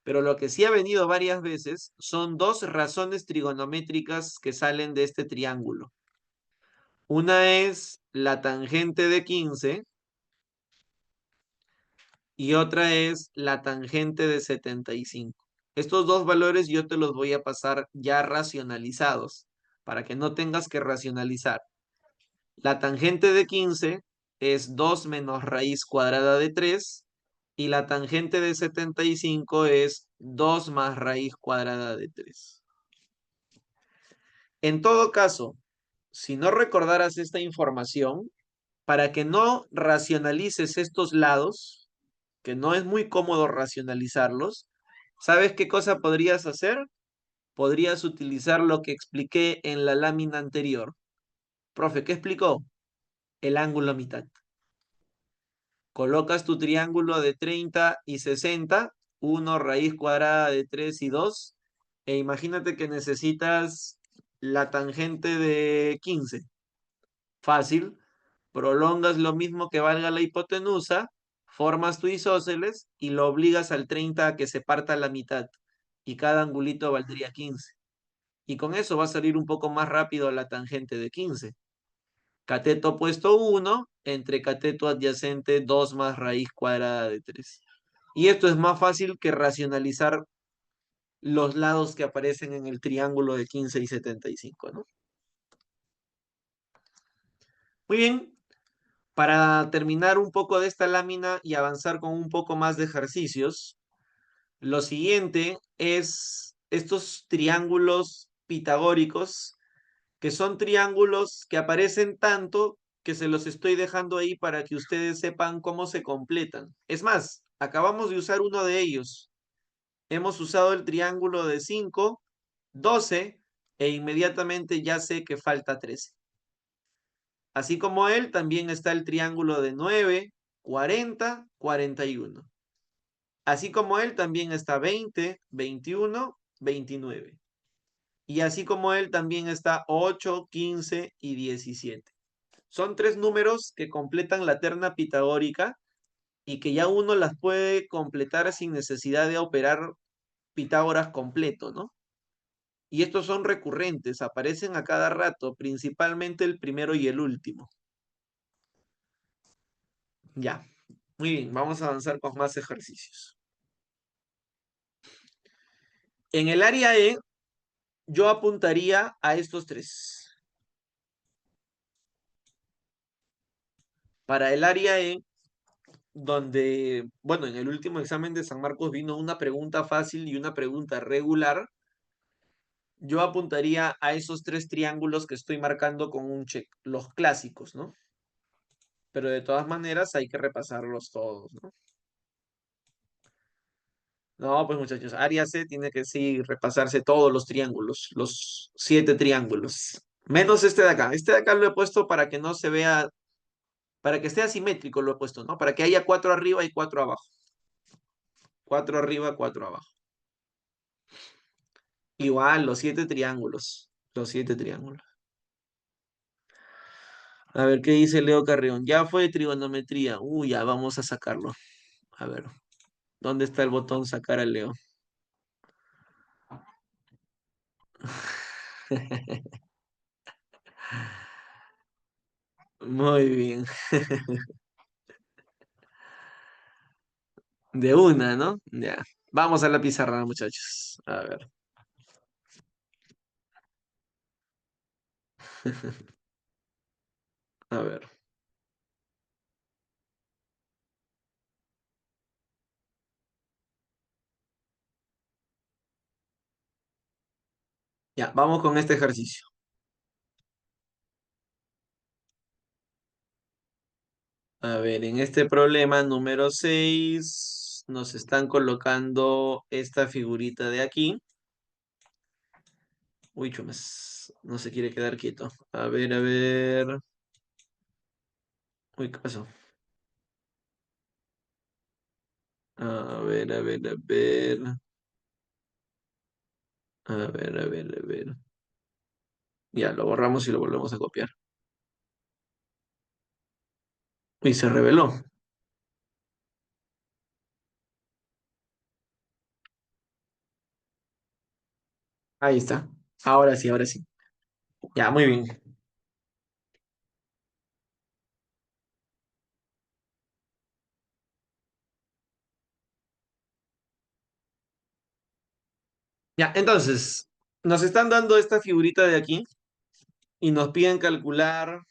Pero lo que sí ha venido varias veces son dos razones trigonométricas que salen de este triángulo. Una es la tangente de 15 y otra es la tangente de 75. Estos dos valores yo te los voy a pasar ya racionalizados para que no tengas que racionalizar. La tangente de 15 es 2 menos raíz cuadrada de 3 y la tangente de 75 es 2 más raíz cuadrada de 3. En todo caso, si no recordaras esta información, para que no racionalices estos lados, que no es muy cómodo racionalizarlos, ¿sabes qué cosa podrías hacer? Podrías utilizar lo que expliqué en la lámina anterior. Profe, ¿qué explicó? El ángulo a mitad. Colocas tu triángulo de 30 y 60, 1 raíz cuadrada de 3 y 2, e imagínate que necesitas la tangente de 15. Fácil, prolongas lo mismo que valga la hipotenusa, formas tu isósceles y lo obligas al 30 a que se parta a la mitad, y cada angulito valdría 15. Y con eso va a salir un poco más rápido la tangente de 15. Cateto opuesto 1 entre cateto adyacente 2 más raíz cuadrada de 3. Y esto es más fácil que racionalizar los lados que aparecen en el triángulo de 15 y 75, ¿no? Muy bien. Para terminar un poco de esta lámina y avanzar con un poco más de ejercicios, lo siguiente es estos triángulos pitagóricos, que son triángulos que aparecen tanto que se los estoy dejando ahí para que ustedes sepan cómo se completan. Es más, acabamos de usar uno de ellos. Hemos usado el triángulo de 5, 12 e inmediatamente ya sé que falta 13. Así como él, también está el triángulo de 9, 40, 41. Así como él, también está 20, 21, 29. Y así como él, también está 8, 15 y 17. Son tres números que completan la terna pitagórica y que ya uno las puede completar sin necesidad de operar Pitágoras completo, ¿no? Y estos son recurrentes, aparecen a cada rato, principalmente el primero y el último. Ya, muy bien, vamos a avanzar con más ejercicios. En el área E, yo apuntaría a estos tres. Para el área E, donde, bueno, en el último examen de San Marcos vino una pregunta fácil y una pregunta regular, yo apuntaría a esos tres triángulos que estoy marcando con un check, los clásicos, ¿no? Pero de todas maneras hay que repasarlos todos, ¿no? No, pues muchachos, área C tiene que sí repasarse todos los triángulos, los 7 triángulos. Menos este de acá. Este de acá lo he puesto para que no se vea, para que esté asimétrico lo he puesto, ¿no? Para que haya 4 arriba y 4 abajo. 4 arriba, 4 abajo. Igual, los 7 triángulos. Los 7 triángulos. A ver, ¿qué dice Leo Carrión? Ya fue trigonometría. Uy, ya vamos a sacarlo. A ver, ¿dónde está el botón sacar a Leo? Muy bien. De una, ¿no? Ya. Vamos a la pizarra, muchachos. A ver. A ver. Ya, vamos con este ejercicio. A ver, en este problema número 6 nos están colocando esta figurita de aquí. Uy, chumes, no se quiere quedar quieto. A ver, a ver. Uy, ¿qué pasó? A ver, a ver, a ver. A ver, a ver, a ver. Ya, lo borramos y lo volvemos a copiar. Y se reveló. Ahí está. Ahora sí, ahora sí. Ya, muy bien. Ya, entonces, nos están dando esta figurita de aquí y nos piden calcular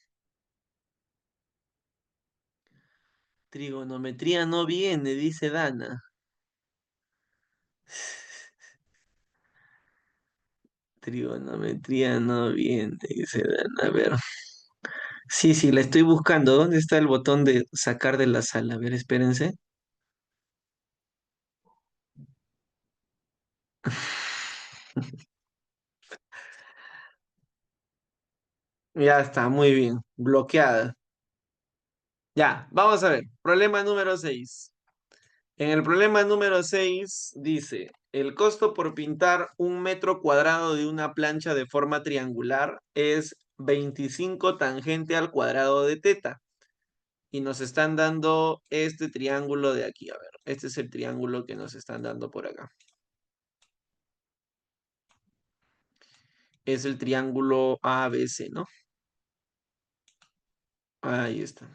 trigonometría no viene, dice Dana. Trigonometría no viene, dice Dana. A ver. Sí, sí, la estoy buscando. ¿Dónde está el botón de sacar de la sala? A ver, espérense. Ya está, muy bien. Bloqueada. Ya, vamos a ver. Problema número 6. En el problema número 6 dice, el costo por pintar 1 metro cuadrado de una plancha de forma triangular es 25 tangente al cuadrado de teta. Y nos están dando este triángulo de aquí. A ver, este es el triángulo que nos están dando por acá. Es el triángulo ABC, ¿no? Ahí está.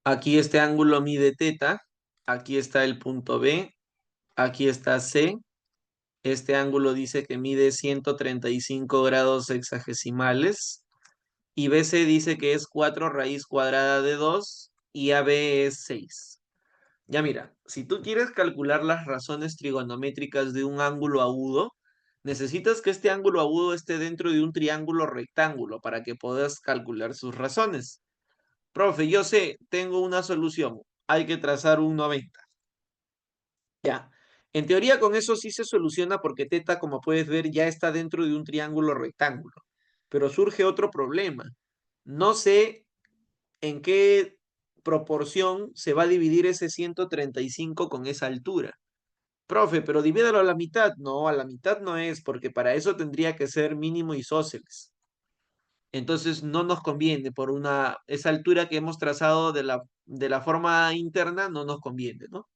Aquí este ángulo mide teta. Aquí está el punto B. Aquí está C. Este ángulo dice que mide 135 grados hexagesimales. y BC dice que es 4 raíz cuadrada de 2 y AB es 6. Ya mira, si tú quieres calcular las razones trigonométricas de un ángulo agudo, necesitas que este ángulo agudo esté dentro de un triángulo rectángulo para que puedas calcular sus razones. Profe, yo sé, tengo una solución. Hay que trazar un 90. Ya. En teoría con eso sí se soluciona porque teta, como puedes ver, ya está dentro de un triángulo rectángulo. Pero surge otro problema. No sé en qué proporción se va a dividir ese 135 con esa altura. Profe, pero divídalo a la mitad. No, a la mitad no es, porque para eso tendría que ser mínimo isósceles. Entonces no nos conviene por esa altura que hemos trazado de la forma interna, no nos conviene, ¿no?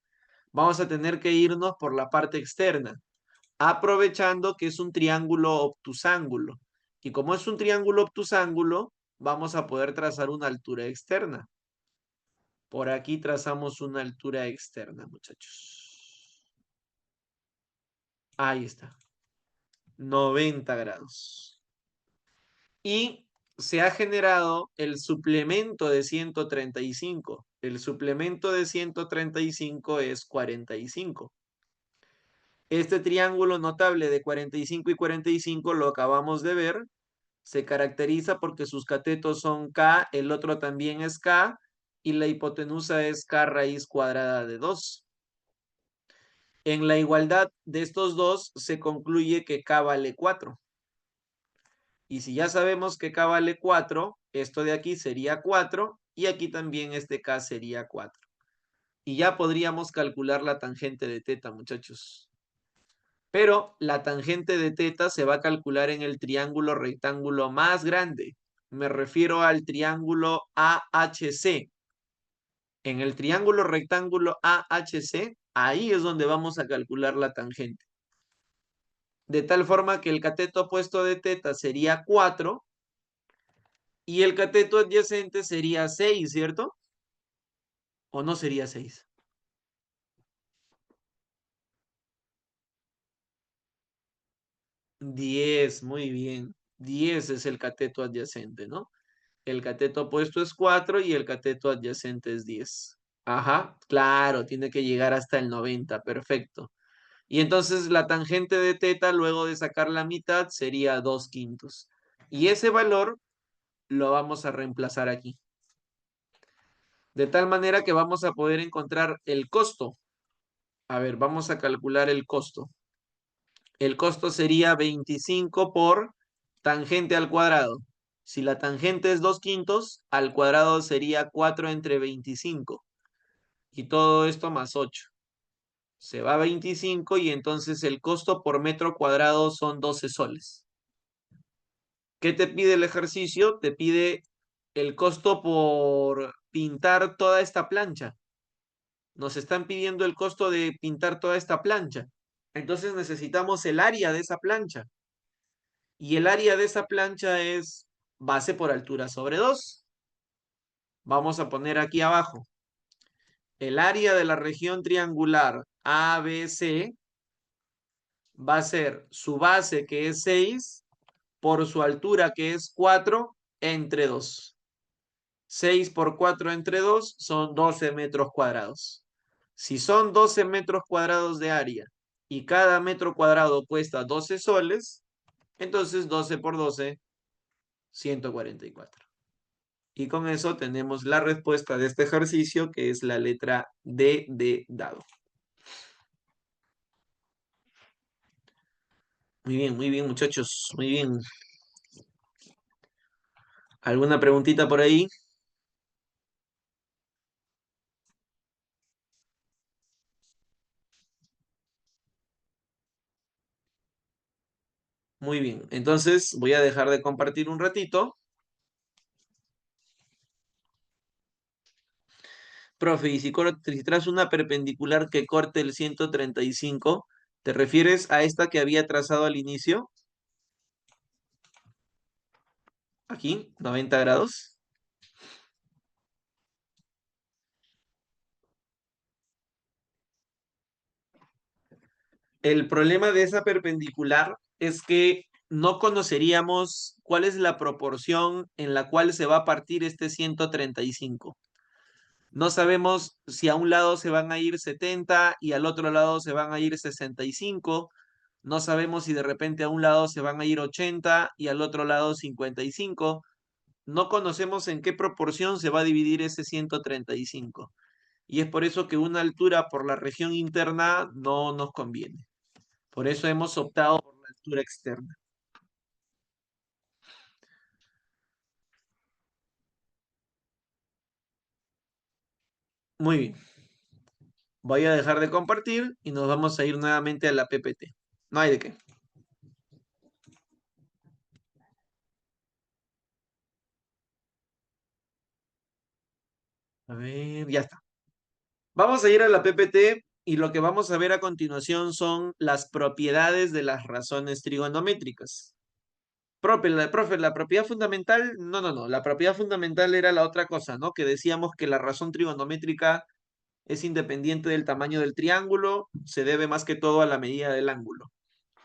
Vamos a tener que irnos por la parte externa, aprovechando que es un triángulo obtusángulo. Y como es un triángulo obtusángulo, vamos a poder trazar una altura externa. Por aquí trazamos una altura externa, muchachos. Ahí está. 90 grados. Y se ha generado el suplemento de 135. El suplemento de 135 es 45. Este triángulo notable de 45 y 45 lo acabamos de ver. Se caracteriza porque sus catetos son K, el otro también es K, y la hipotenusa es K raíz cuadrada de 2. En la igualdad de estos dos se concluye que K vale 4. Y si ya sabemos que K vale 4, esto de aquí sería 4 y aquí también este K sería 4. Y ya podríamos calcular la tangente de teta, muchachos. Pero la tangente de teta se va a calcular en el triángulo rectángulo más grande. Me refiero al triángulo AHC. En el triángulo rectángulo AHC, ahí es donde vamos a calcular la tangente. De tal forma que el cateto opuesto de teta sería 4 y el cateto adyacente sería 6, ¿cierto? ¿O no sería 6? 10, muy bien. 10 es el cateto adyacente, ¿no? El cateto opuesto es 4 y el cateto adyacente es 10. Ajá, claro, tiene que llegar hasta el 90, perfecto. Y entonces la tangente de teta, luego de sacar la mitad, sería 2 quintos. Y ese valor lo vamos a reemplazar aquí. De tal manera que vamos a poder encontrar el costo. A ver, vamos a calcular el costo. El costo sería 25 por tangente al cuadrado. Si la tangente es 2 quintos, al cuadrado sería 4 entre 25. Y todo esto más 8. Se va a 25 y entonces el costo por metro cuadrado son 12 soles. ¿Qué te pide el ejercicio? Te pide el costo por pintar toda esta plancha. Nos están pidiendo el costo de pintar toda esta plancha. Entonces necesitamos el área de esa plancha. Y el área de esa plancha es base por altura sobre 2. Vamos a poner aquí abajo. El área de la región triangular ABC va a ser su base, que es 6, por su altura, que es 4, entre 2. 6 por 4 entre 2 son 12 metros cuadrados. Si son 12 metros cuadrados de área y cada metro cuadrado cuesta 12 soles, entonces 12 por 12, 144. Y con eso tenemos la respuesta de este ejercicio, que es la letra D de dado. Muy bien, muchachos, muy bien. ¿Alguna preguntita por ahí? Muy bien. Entonces voy a dejar de compartir un ratito. Profe, y si trazo una perpendicular que corte el 135, ¿te refieres a esta que había trazado al inicio? Aquí, 90 grados. El problema de esa perpendicular es que no conoceríamos cuál es la proporción en la cual se va a partir este 135. No sabemos si a un lado se van a ir 70 y al otro lado se van a ir 65. No sabemos si de repente a un lado se van a ir 80 y al otro lado 55. No conocemos en qué proporción se va a dividir ese 135. Y es por eso que una altura por la región interna no nos conviene. Por eso hemos optado por la altura externa. Muy bien. Voy a dejar de compartir y nos vamos a ir nuevamente a la PPT. No hay de qué. A ver, ya está. Vamos a ir a la PPT y lo que vamos a ver a continuación son las propiedades de las razones trigonométricas. Profe, la propiedad fundamental, no, la propiedad fundamental era la otra cosa, ¿no? Que decíamos que la razón trigonométrica es independiente del tamaño del triángulo, se debe más que todo a la medida del ángulo.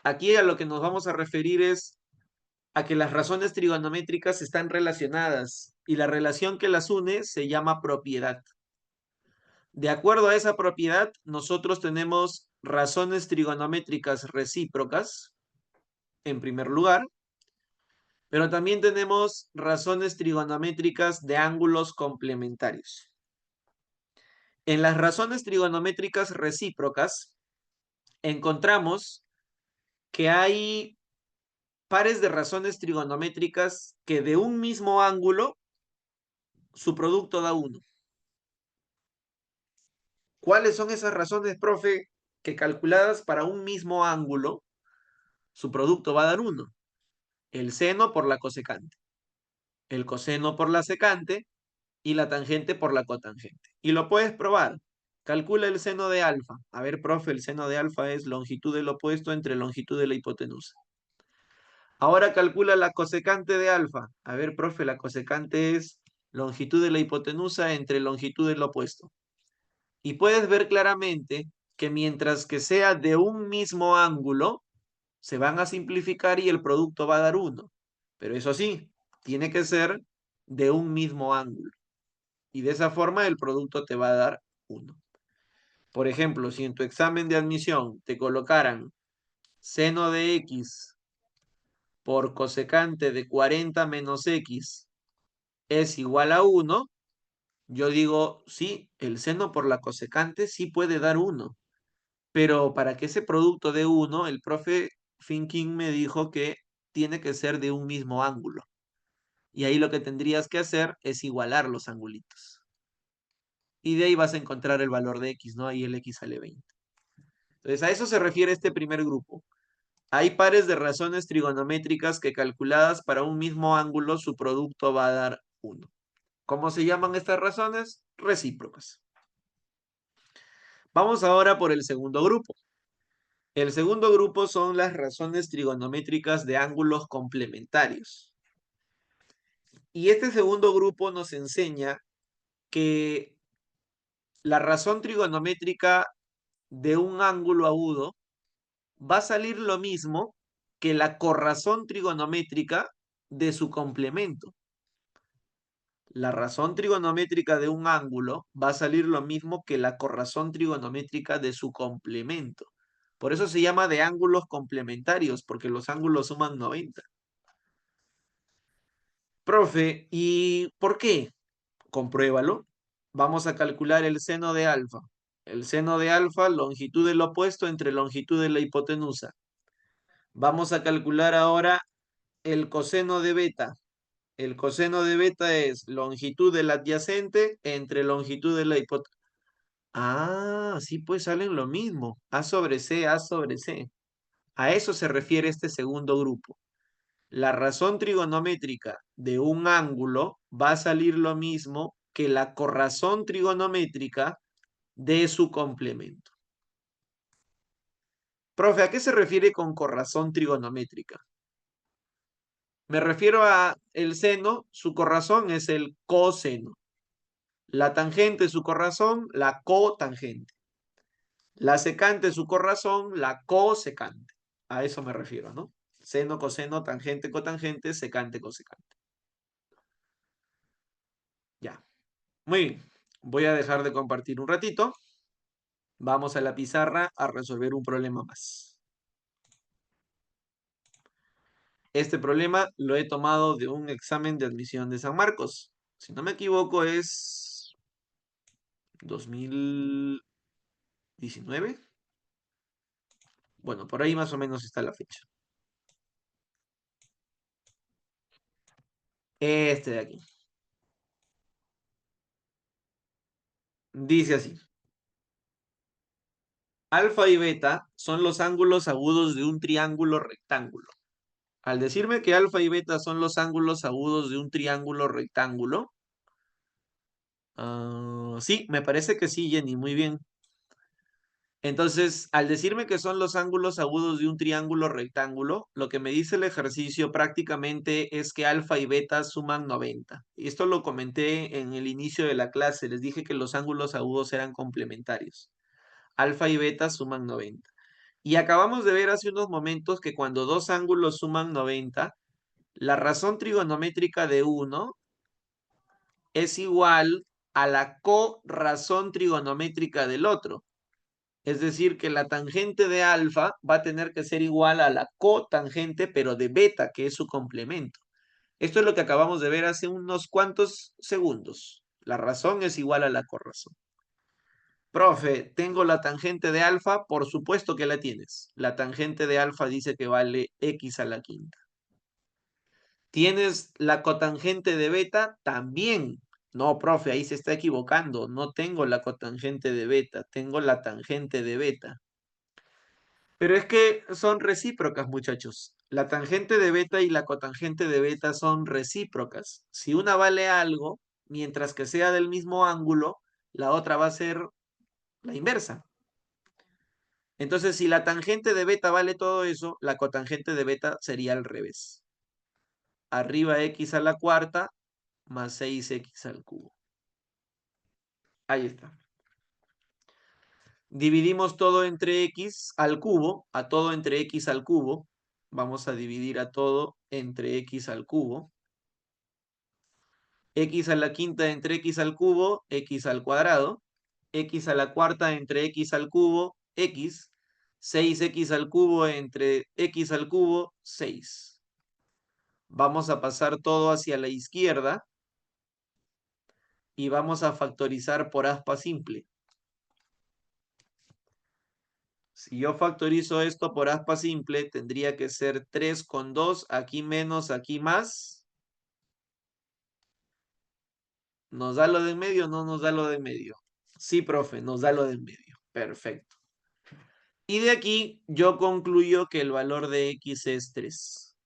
Aquí a lo que nos vamos a referir es a que las razones trigonométricas están relacionadas y la relación que las une se llama propiedad. De acuerdo a esa propiedad, nosotros tenemos razones trigonométricas recíprocas, en primer lugar, pero también tenemos razones trigonométricas de ángulos complementarios. En las razones trigonométricas recíprocas, encontramos que hay pares de razones trigonométricas que de un mismo ángulo, su producto da uno. ¿Cuáles son esas razones, profe, que calculadas para un mismo ángulo, su producto va a dar uno? El seno por la cosecante, el coseno por la secante y la tangente por la cotangente. Y lo puedes probar. Calcula el seno de alfa. A ver, profe, el seno de alfa es longitud del opuesto entre longitud de la hipotenusa. Ahora calcula la cosecante de alfa. A ver, profe, la cosecante es longitud de la hipotenusa entre longitud del opuesto. Y puedes ver claramente que mientras que sea de un mismo ángulo, se van a simplificar y el producto va a dar uno. Pero eso sí, tiene que ser de un mismo ángulo. Y de esa forma el producto te va a dar uno. Por ejemplo, si en tu examen de admisión te colocaran seno de x por cosecante de 40 menos x es igual a 1, yo digo, sí, el seno por la cosecante sí puede dar uno. Pero para que ese producto dé uno, el profe Finking me dijo que tiene que ser de un mismo ángulo. Y ahí lo que tendrías que hacer es igualar los angulitos. Y de ahí vas a encontrar el valor de x, ¿no? Ahí el x sale 20. Entonces, a eso se refiere este primer grupo. Hay pares de razones trigonométricas que calculadas para un mismo ángulo, su producto va a dar uno. ¿Cómo se llaman estas razones? Recíprocas. Vamos ahora por el segundo grupo. El segundo grupo son las razones trigonométricas de ángulos complementarios. Y este segundo grupo nos enseña que la razón trigonométrica de un ángulo agudo va a salir lo mismo que la corrazón trigonométrica de su complemento. La razón trigonométrica de un ángulo va a salir lo mismo que la corrazón trigonométrica de su complemento. Por eso se llama de ángulos complementarios, porque los ángulos suman 90. Profe, ¿y por qué? Compruébalo. Vamos a calcular el seno de alfa. El seno de alfa, longitud del opuesto entre longitud de la hipotenusa. Vamos a calcular ahora el coseno de beta. El coseno de beta es longitud del adyacente entre longitud de la hipotenusa. Ah, sí, pues salen lo mismo. A sobre C, A sobre C. A eso se refiere este segundo grupo. La razón trigonométrica de un ángulo va a salir lo mismo que la corrazón trigonométrica de su complemento. Profe, ¿a qué se refiere con corrazón trigonométrica? Me refiero a el seno, su corrazón es el coseno. La tangente, su corrazón, la cotangente. La secante, su corrazón, la cosecante. A eso me refiero, ¿no? Seno, coseno, tangente, cotangente, secante, cosecante. Ya. Muy bien. Voy a dejar de compartir un ratito. Vamos a la pizarra a resolver un problema más. Este problema lo he tomado de un examen de admisión de San Marcos. Si no me equivoco, es 2019. Bueno, por ahí más o menos está la fecha. Este de aquí. Dice así. Alfa y beta son los ángulos agudos de un triángulo rectángulo. Al decirme que alfa y beta son los ángulos agudos de un triángulo rectángulo, sí, me parece que sí, Jenny, muy bien. Entonces, al decirme que son los ángulos agudos de un triángulo rectángulo, lo que me dice el ejercicio prácticamente es que alfa y beta suman 90. Y esto lo comenté en el inicio de la clase, les dije que los ángulos agudos eran complementarios. Alfa y beta suman 90. Y acabamos de ver hace unos momentos que cuando dos ángulos suman 90, la razón trigonométrica de uno es igual a la corrazón trigonométrica del otro. Es decir, que la tangente de alfa va a tener que ser igual a la cotangente, pero de beta, que es su complemento. Esto es lo que acabamos de ver hace unos cuantos segundos. La razón es igual a la corrazón. Profe, tengo la tangente de alfa, por supuesto que la tienes. La tangente de alfa dice que vale x a la quinta. ¿Tienes la cotangente de beta? También. No, profe, ahí se está equivocando. No tengo la cotangente de beta, tengo la tangente de beta. Pero es que son recíprocas, muchachos. La tangente de beta y la cotangente de beta son recíprocas. Si una vale algo, mientras que sea del mismo ángulo, la otra va a ser la inversa. Entonces, si la tangente de beta vale todo eso, la cotangente de beta sería al revés. Arriba x a la cuarta más 6x al cubo. Ahí está. Dividimos todo entre x al cubo, a todo entre x al cubo. Vamos a dividir a todo entre x al cubo. X a la quinta entre x al cubo, x al cuadrado. X a la cuarta entre x al cubo, x. 6x al cubo entre x al cubo, 6. Vamos a pasar todo hacia la izquierda y vamos a factorizar por aspa simple. Si yo factorizo esto por aspa simple, tendría que ser 3 con 2, aquí menos, aquí más. ¿Nos da lo de en medio o no nos da lo de en medio? Sí, profe, nos da lo de en medio. Perfecto. Y de aquí yo concluyo que el valor de x es 3.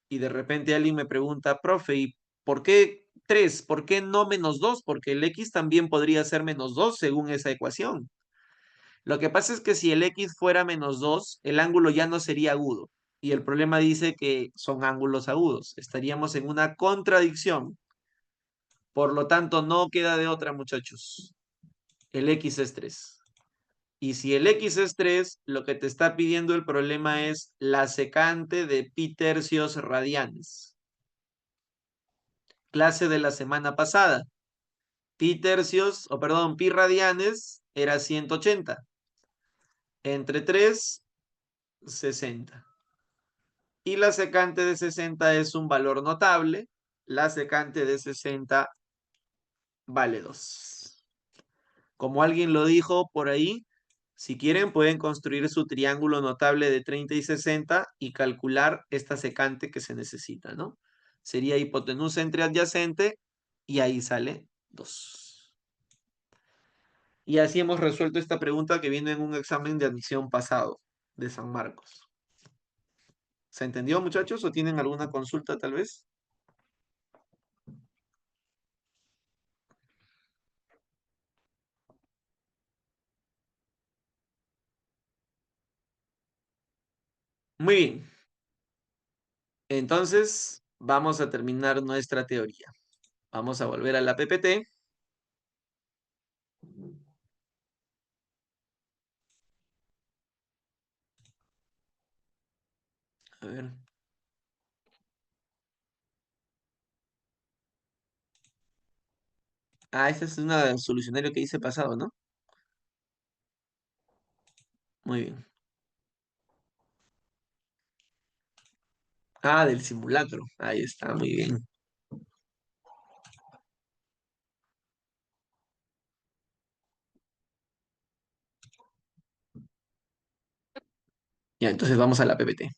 Y de repente alguien me pregunta, profe, ¿y por qué 3? ¿Por qué no menos 2? Porque el x también podría ser menos 2 según esa ecuación. Lo que pasa es que si el x fuera menos 2, el ángulo ya no sería agudo. Y el problema dice que son ángulos agudos. Estaríamos en una contradicción. Por lo tanto, no queda de otra, muchachos. El x es 3. Y si el x es 3, lo que te está pidiendo el problema es la secante de pi tercios radianes. Clase de la semana pasada. Pi tercios, o perdón, pi radianes era 180. Entre 3, 60. Y la secante de 60 es un valor notable. La secante de 60 vale 2. Como alguien lo dijo por ahí, si quieren pueden construir su triángulo notable de 30 y 60 y calcular esta secante que se necesita, ¿no? Sería hipotenusa entre adyacente y ahí sale 2. Y así hemos resuelto esta pregunta que viene en un examen de admisión pasado de San Marcos. ¿Se entendió, muchachos? ¿O tienen alguna consulta tal vez? Muy bien. Entonces, vamos a terminar nuestra teoría. Vamos a volver a la PPT. A ver. Ah, ese es un solucionario que hice pasado, ¿no? Muy bien. Ah, del simulacro. Ahí está, muy bien. Ya, entonces vamos a la PPT.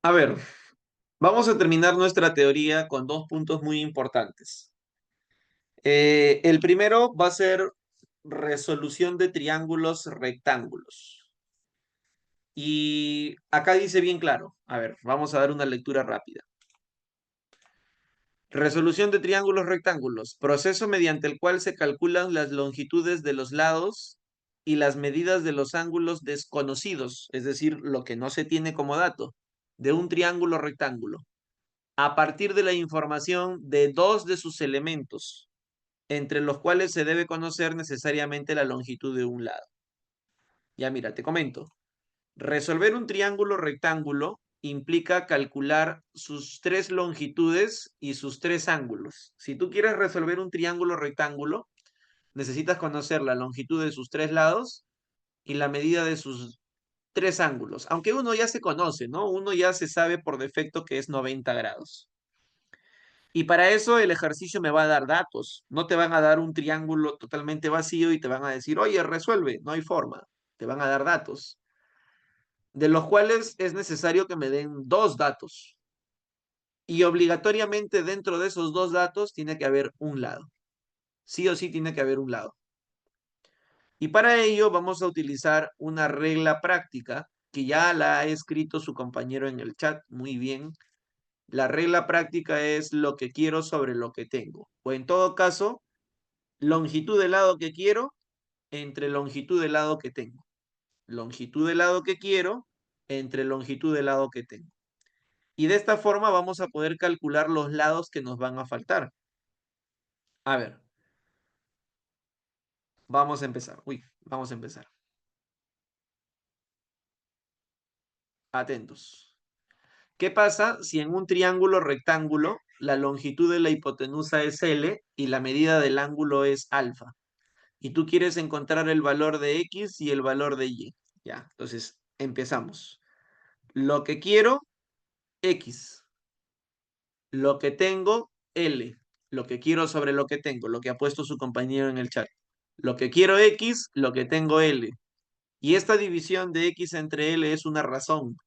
A ver, vamos a terminar nuestra teoría con dos puntos muy importantes. El primero va a ser resolución de triángulos rectángulos. Y acá dice bien claro. A ver, vamos a dar una lectura rápida. Resolución de triángulos rectángulos. Proceso mediante el cual se calculan las longitudes de los lados y las medidas de los ángulos desconocidos, es decir, lo que no se tiene como dato, de un triángulo rectángulo, a partir de la información de dos de sus elementos, entre los cuales se debe conocer necesariamente la longitud de un lado. Ya mira, te comento. Resolver un triángulo rectángulo implica calcular sus tres longitudes y sus tres ángulos. Si tú quieres resolver un triángulo rectángulo, necesitas conocer la longitud de sus tres lados y la medida de sus tres ángulos. Aunque uno ya se conoce, ¿no? Uno ya se sabe por defecto que es 90 grados. Y para eso el ejercicio me va a dar datos. No te van a dar un triángulo totalmente vacío y te van a decir, oye, resuelve. No hay forma. Te van a dar datos, de los cuales es necesario que me den dos datos. Y obligatoriamente dentro de esos dos datos tiene que haber un lado. Sí o sí tiene que haber un lado. Y para ello vamos a utilizar una regla práctica que ya la ha escrito su compañero en el chat muy bien. La regla práctica es lo que quiero sobre lo que tengo. O en todo caso, longitud del lado que quiero entre longitud del lado que tengo. Longitud del lado que quiero entre longitud del lado que tengo. Y de esta forma vamos a poder calcular los lados que nos van a faltar. A ver, vamos a empezar. Uy, vamos a empezar. Atentos. ¿Qué pasa si en un triángulo rectángulo la longitud de la hipotenusa es L y la medida del ángulo es alfa? Y tú quieres encontrar el valor de X y el valor de Y. Ya, entonces empezamos. Lo que quiero, X. Lo que tengo, L. Lo que quiero sobre lo que tengo, lo que ha puesto su compañero en el chat. Lo que quiero X, lo que tengo L. Y esta división de X entre L es una razón.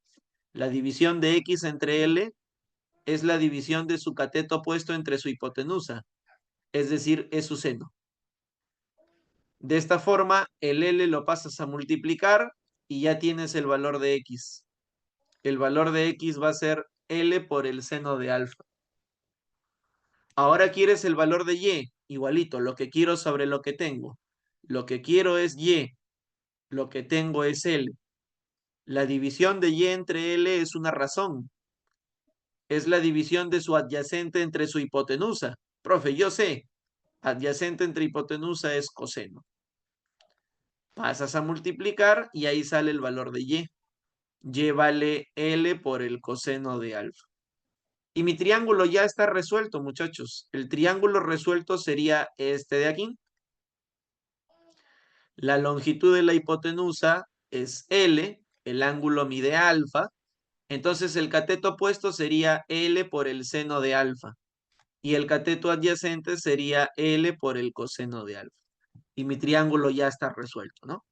La división de X entre L es la división de su cateto opuesto entre su hipotenusa, es decir, es su seno. De esta forma, el L lo pasas a multiplicar y ya tienes el valor de X. El valor de X va a ser L por el seno de alfa. Ahora quieres el valor de Y, igualito, lo que quiero sobre lo que tengo. Lo que quiero es Y, lo que tengo es L. La división de Y entre L es una razón. Es la división de su adyacente entre su hipotenusa. Profe, yo sé, adyacente entre hipotenusa es coseno. Pasas a multiplicar y ahí sale el valor de Y. Y vale L por el coseno de alfa. Y mi triángulo ya está resuelto, muchachos. El triángulo resuelto sería este de aquí. La longitud de la hipotenusa es L, el ángulo mide alfa. Entonces el cateto opuesto sería L por el seno de alfa. Y el cateto adyacente sería L por el coseno de alfa. Y mi triángulo ya está resuelto, ¿no?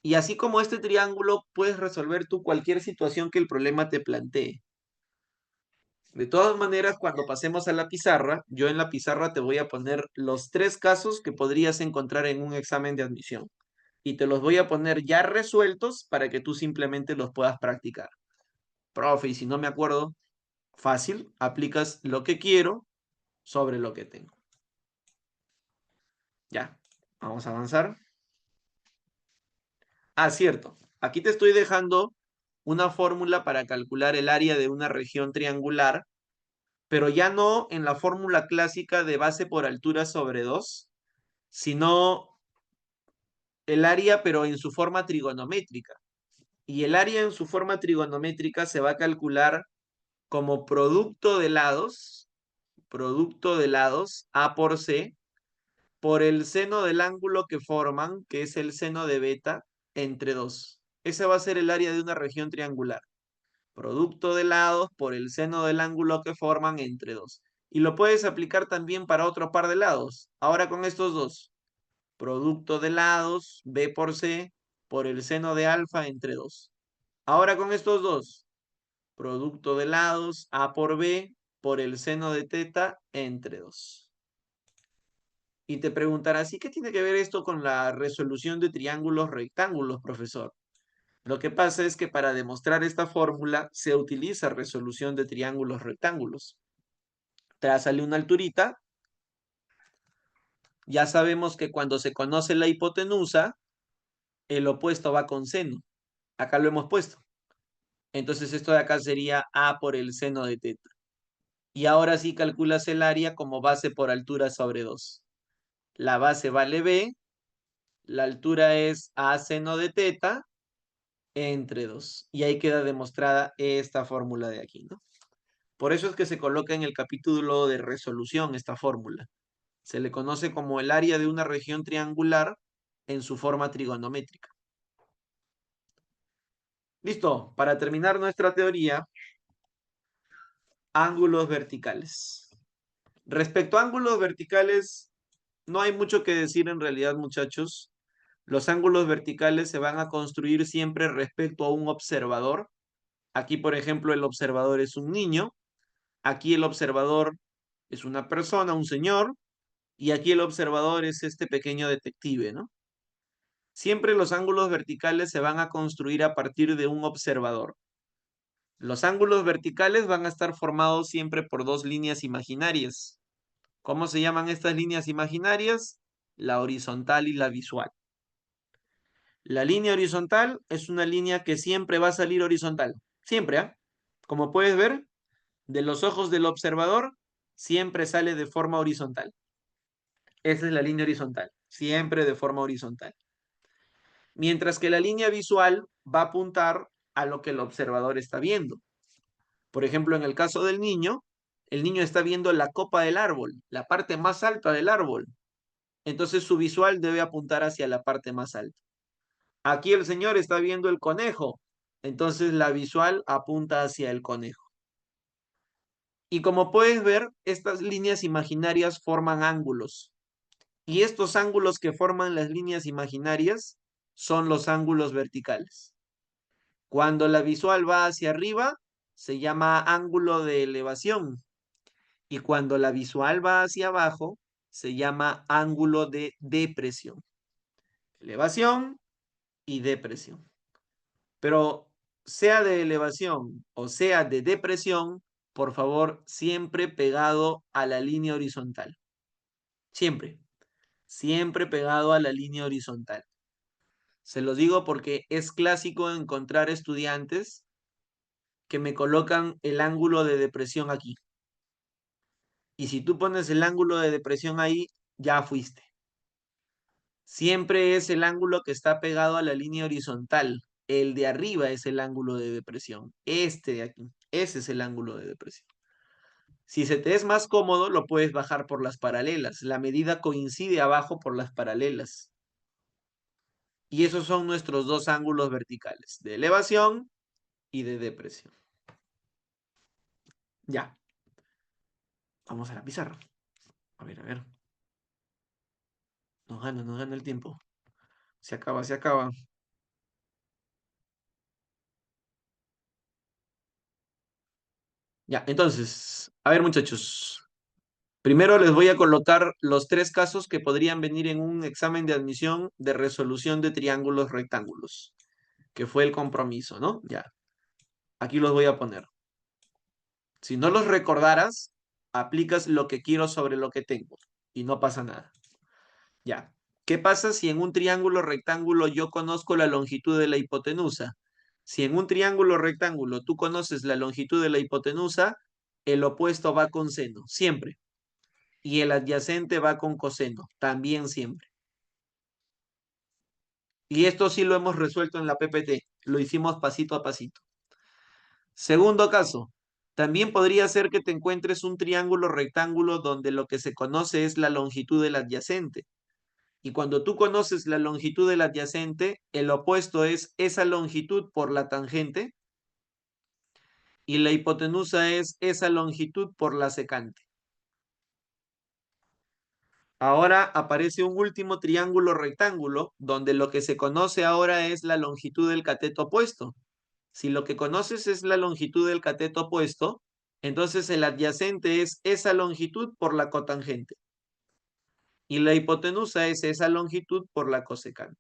Y así como este triángulo, puedes resolver tú cualquier situación que el problema te plantee. De todas maneras, cuando pasemos a la pizarra, yo en la pizarra te voy a poner los tres casos que podrías encontrar en un examen de admisión. Y te los voy a poner ya resueltos para que tú simplemente los puedas practicar. Profe, y si no me acuerdo, fácil, aplicas lo que quiero sobre lo que tengo. Ya, vamos a avanzar. Ah, cierto. Aquí te estoy dejando una fórmula para calcular el área de una región triangular, pero ya no en la fórmula clásica de base por altura sobre 2, sino el área, pero en su forma trigonométrica. Y el área en su forma trigonométrica se va a calcular como producto de lados A por C, por el seno del ángulo que forman, que es el seno de beta, entre 2. Ese va a ser el área de una región triangular. Producto de lados por el seno del ángulo que forman entre 2. Y lo puedes aplicar también para otro par de lados. Ahora con estos dos. Producto de lados, B por C, por el seno de alfa entre 2. Ahora con estos dos. Producto de lados, A por B, por el seno de teta entre 2. Y te preguntarás, ¿y qué tiene que ver esto con la resolución de triángulos rectángulos, profesor? Lo que pasa es que para demostrar esta fórmula se utiliza resolución de triángulos rectángulos. Trázale una alturita. Ya sabemos que cuando se conoce la hipotenusa, el opuesto va con seno. Acá lo hemos puesto. Entonces esto de acá sería A por el seno de teta. Y ahora sí calculas el área como base por altura sobre 2. La base vale B, la altura es A seno de teta entre 2. Y ahí queda demostrada esta fórmula de aquí, ¿no? Por eso es que se coloca en el capítulo de resolución esta fórmula. Se le conoce como el área de una región triangular en su forma trigonométrica. Listo, para terminar nuestra teoría, ángulos verticales. Respecto a ángulos verticales, no hay mucho que decir en realidad, muchachos. Los ángulos verticales se van a construir siempre respecto a un observador. Aquí, por ejemplo, el observador es un niño. Aquí el observador es una persona, un señor. Y aquí el observador es este pequeño detective, ¿no? Siempre los ángulos verticales se van a construir a partir de un observador. Los ángulos verticales van a estar formados siempre por dos líneas imaginarias. ¿Cómo se llaman estas líneas imaginarias? La horizontal y la visual. La línea horizontal es una línea que siempre va a salir horizontal. Siempre, ¿ah? Como puedes ver, de los ojos del observador, siempre sale de forma horizontal. Esa es la línea horizontal, siempre de forma horizontal. Mientras que la línea visual va a apuntar a lo que el observador está viendo. Por ejemplo, en el caso del niño, el niño está viendo la copa del árbol, la parte más alta del árbol. Entonces su visual debe apuntar hacia la parte más alta. Aquí el señor está viendo el conejo, entonces la visual apunta hacia el conejo. Y como puedes ver, estas líneas imaginarias forman ángulos. Y estos ángulos que forman las líneas imaginarias son los ángulos verticales. Cuando la visual va hacia arriba, se llama ángulo de elevación. Y cuando la visual va hacia abajo, se llama ángulo de depresión. Elevación y depresión. Pero sea de elevación o sea de depresión, por favor, siempre pegado a la línea horizontal. Siempre. Siempre pegado a la línea horizontal. Se los digo porque es clásico encontrar estudiantes que me colocan el ángulo de depresión aquí. Y si tú pones el ángulo de depresión ahí, ya fuiste. Siempre es el ángulo que está pegado a la línea horizontal. El de arriba es el ángulo de depresión. Este de aquí, ese es el ángulo de depresión. Si se te es más cómodo, lo puedes bajar por las paralelas. La medida coincide abajo por las paralelas. Y esos son nuestros dos ángulos verticales, de elevación y de depresión. Ya. Vamos a la pizarra. A ver, a ver. Nos gana el tiempo. Se acaba, se acaba. Ya, entonces, a ver, muchachos. Primero les voy a colocar los tres casos que podrían venir en un examen de admisión de resolución de triángulos rectángulos, que fue el compromiso, ¿no? Ya, aquí los voy a poner. Si no los recordaras, aplicas lo que quiero sobre lo que tengo y no pasa nada. Ya. ¿Qué pasa si en un triángulo rectángulo yo conozco la longitud de la hipotenusa? Si en un triángulo rectángulo tú conoces la longitud de la hipotenusa, el opuesto va con seno, siempre. Y el adyacente va con coseno, también siempre. Y esto sí lo hemos resuelto en la PPT, lo hicimos pasito a pasito. Segundo caso, También podría ser que te encuentres un triángulo rectángulo donde lo que se conoce es la longitud del adyacente. Y cuando tú conoces la longitud del adyacente, el opuesto es esa longitud por la tangente y la hipotenusa es esa longitud por la secante. Ahora aparece un último triángulo rectángulo donde lo que se conoce ahora es la longitud del cateto opuesto. Si lo que conoces es la longitud del cateto opuesto, entonces el adyacente es esa longitud por la cotangente. Y la hipotenusa es esa longitud por la cosecante.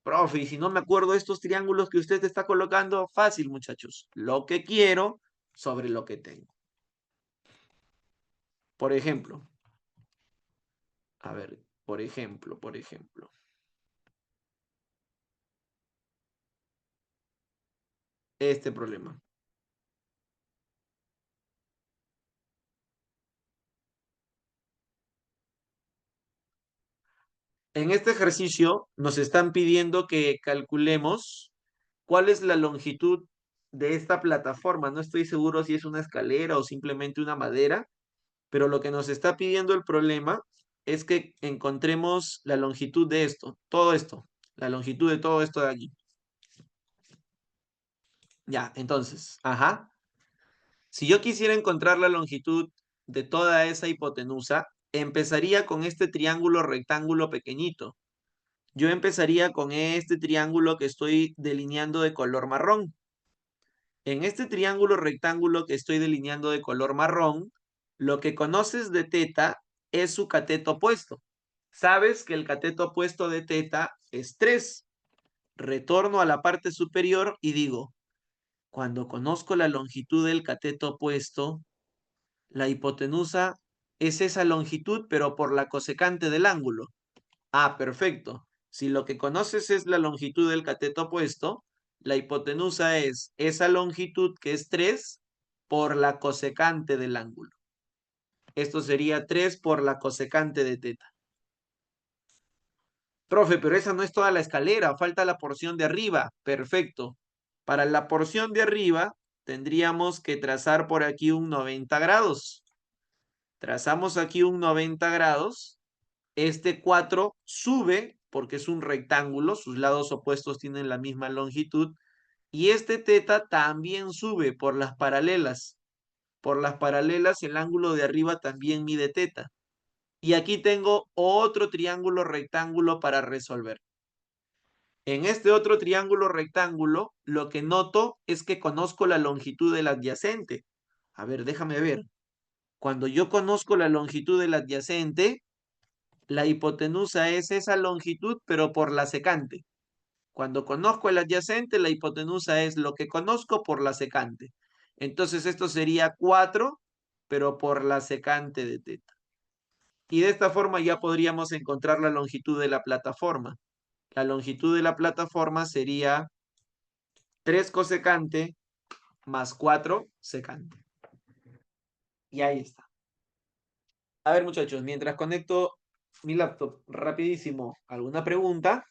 Profe, y si no me acuerdo de estos triángulos que usted está colocando, fácil, muchachos. Lo que quiero sobre lo que tengo. Por ejemplo, a ver, por ejemplo, este problema. En este ejercicio nos están pidiendo que calculemos cuál es la longitud de esta plataforma. No estoy seguro si es una escalera o simplemente una madera, pero lo que nos está pidiendo el problema es que encontremos la longitud de esto, la longitud de todo esto de aquí. Ya, entonces, ajá. Si yo quisiera encontrar la longitud de toda esa hipotenusa, empezaría con este triángulo rectángulo pequeñito. Yo empezaría con este triángulo que estoy delineando de color marrón. En este triángulo rectángulo que estoy delineando de color marrón, lo que conoces de teta es su cateto opuesto. Sabes que el cateto opuesto de teta es 3. Retorno a la parte superior y digo, cuando conozco la longitud del cateto opuesto, la hipotenusa es esa longitud, pero por la cosecante del ángulo. Ah, perfecto. Si lo que conoces es la longitud del cateto opuesto, la hipotenusa es esa longitud que es 3 por la cosecante del ángulo. Esto sería 3 por la cosecante de teta. Profe, pero esa no es toda la escalera, falta la porción de arriba. Perfecto. Para la porción de arriba tendríamos que trazar por aquí un 90 grados. Trazamos aquí un 90 grados. Este 4 sube porque es un rectángulo, sus lados opuestos tienen la misma longitud. Y este teta también sube por las paralelas. Por las paralelas el ángulo de arriba también mide teta. Y aquí tengo otro triángulo rectángulo para resolver. En este otro triángulo rectángulo, lo que noto es que conozco la longitud del adyacente. A ver, déjame ver. Cuando yo conozco la longitud del adyacente, la hipotenusa es esa longitud, pero por la secante. Cuando conozco el adyacente, la hipotenusa es lo que conozco por la secante. Entonces esto sería 4, pero por la secante de teta. Y de esta forma ya podríamos encontrar la longitud de la plataforma. La longitud de la plataforma sería 3 cosecante más 4 secante. Y ahí está. A ver, muchachos, mientras conecto mi laptop rapidísimo, ¿alguna pregunta?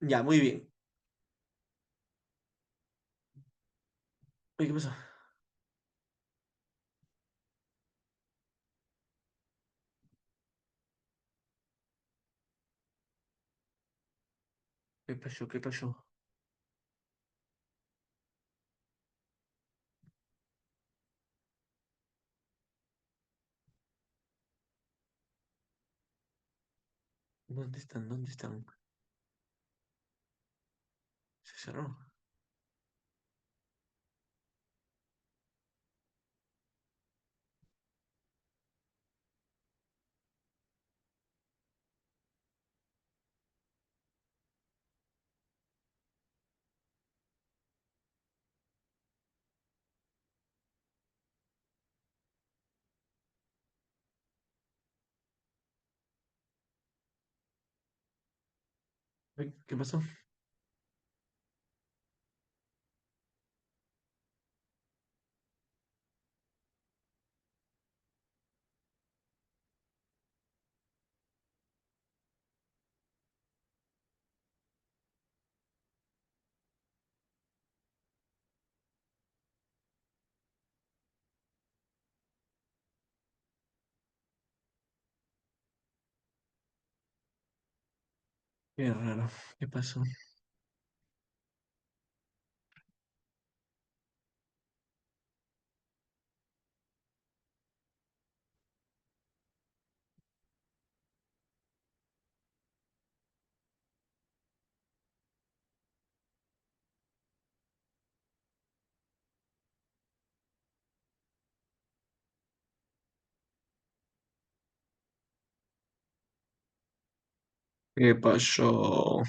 Ya, muy bien. Oye, ¿qué pasó? ¿Qué pasó? ¿Qué pasó? ¿Dónde están? ¿Dónde están? Se cerró. Ay, ¿qué pasó? Qué raro. ¿Qué pasó? ¿Qué pasó?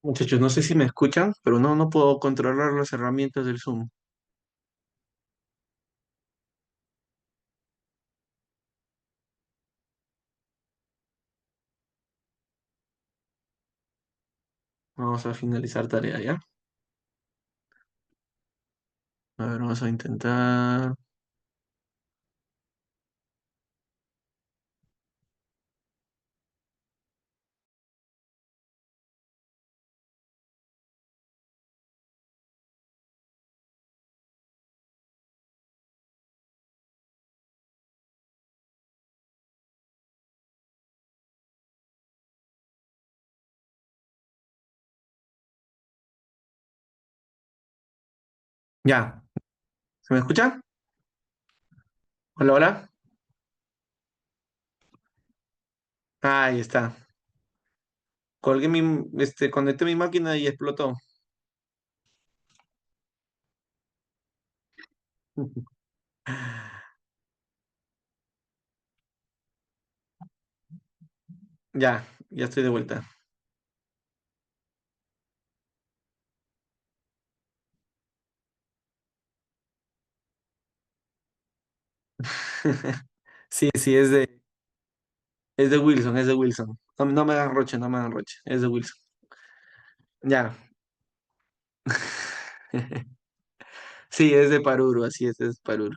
Muchachos, no sé si me escuchan, pero no puedo controlar las herramientas del Zoom. Vamos a finalizar tarea, ¿ya? A ver, vamos a intentar. Ya, ¿se me escucha? Hola, hola. Ahí está. Conecté mi máquina y explotó. Ya estoy de vuelta. Sí, sí, es de Wilson, es de Wilson. No me hagan roche, no me hagan roche. Es de Wilson. Ya. Sí, es de Paruro, así es Paruro.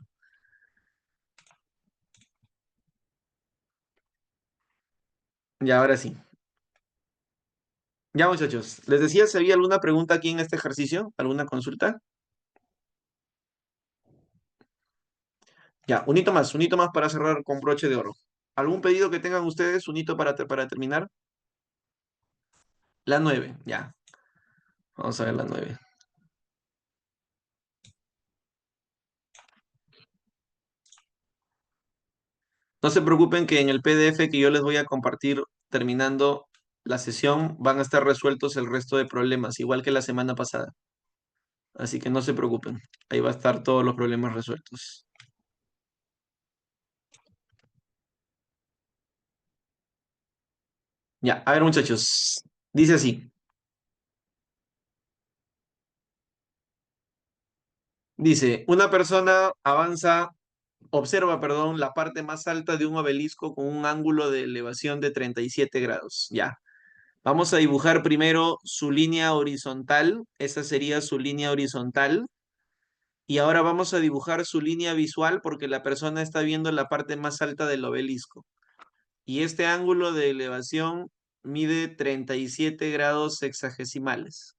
Ya, ahora sí. Ya, muchachos. Les decía si había alguna pregunta aquí en este ejercicio, alguna consulta. Ya, un hito más para cerrar con broche de oro. ¿Algún pedido que tengan ustedes, un hito para terminar? La 9, ya. Vamos a ver la 9. No se preocupen que en el PDF que yo les voy a compartir terminando la sesión van a estar resueltos el resto de problemas, igual que la semana pasada. Así que no se preocupen. Ahí va a estar todos los problemas resueltos. Ya, a ver muchachos. Dice así. Dice, una persona observa, perdón, la parte más alta de un obelisco con un ángulo de elevación de 37 grados. Ya. Vamos a dibujar primero su línea horizontal. Esa sería su línea horizontal. Y ahora vamos a dibujar su línea visual porque la persona está viendo la parte más alta del obelisco. Y este ángulo de elevación mide 37 grados sexagesimales.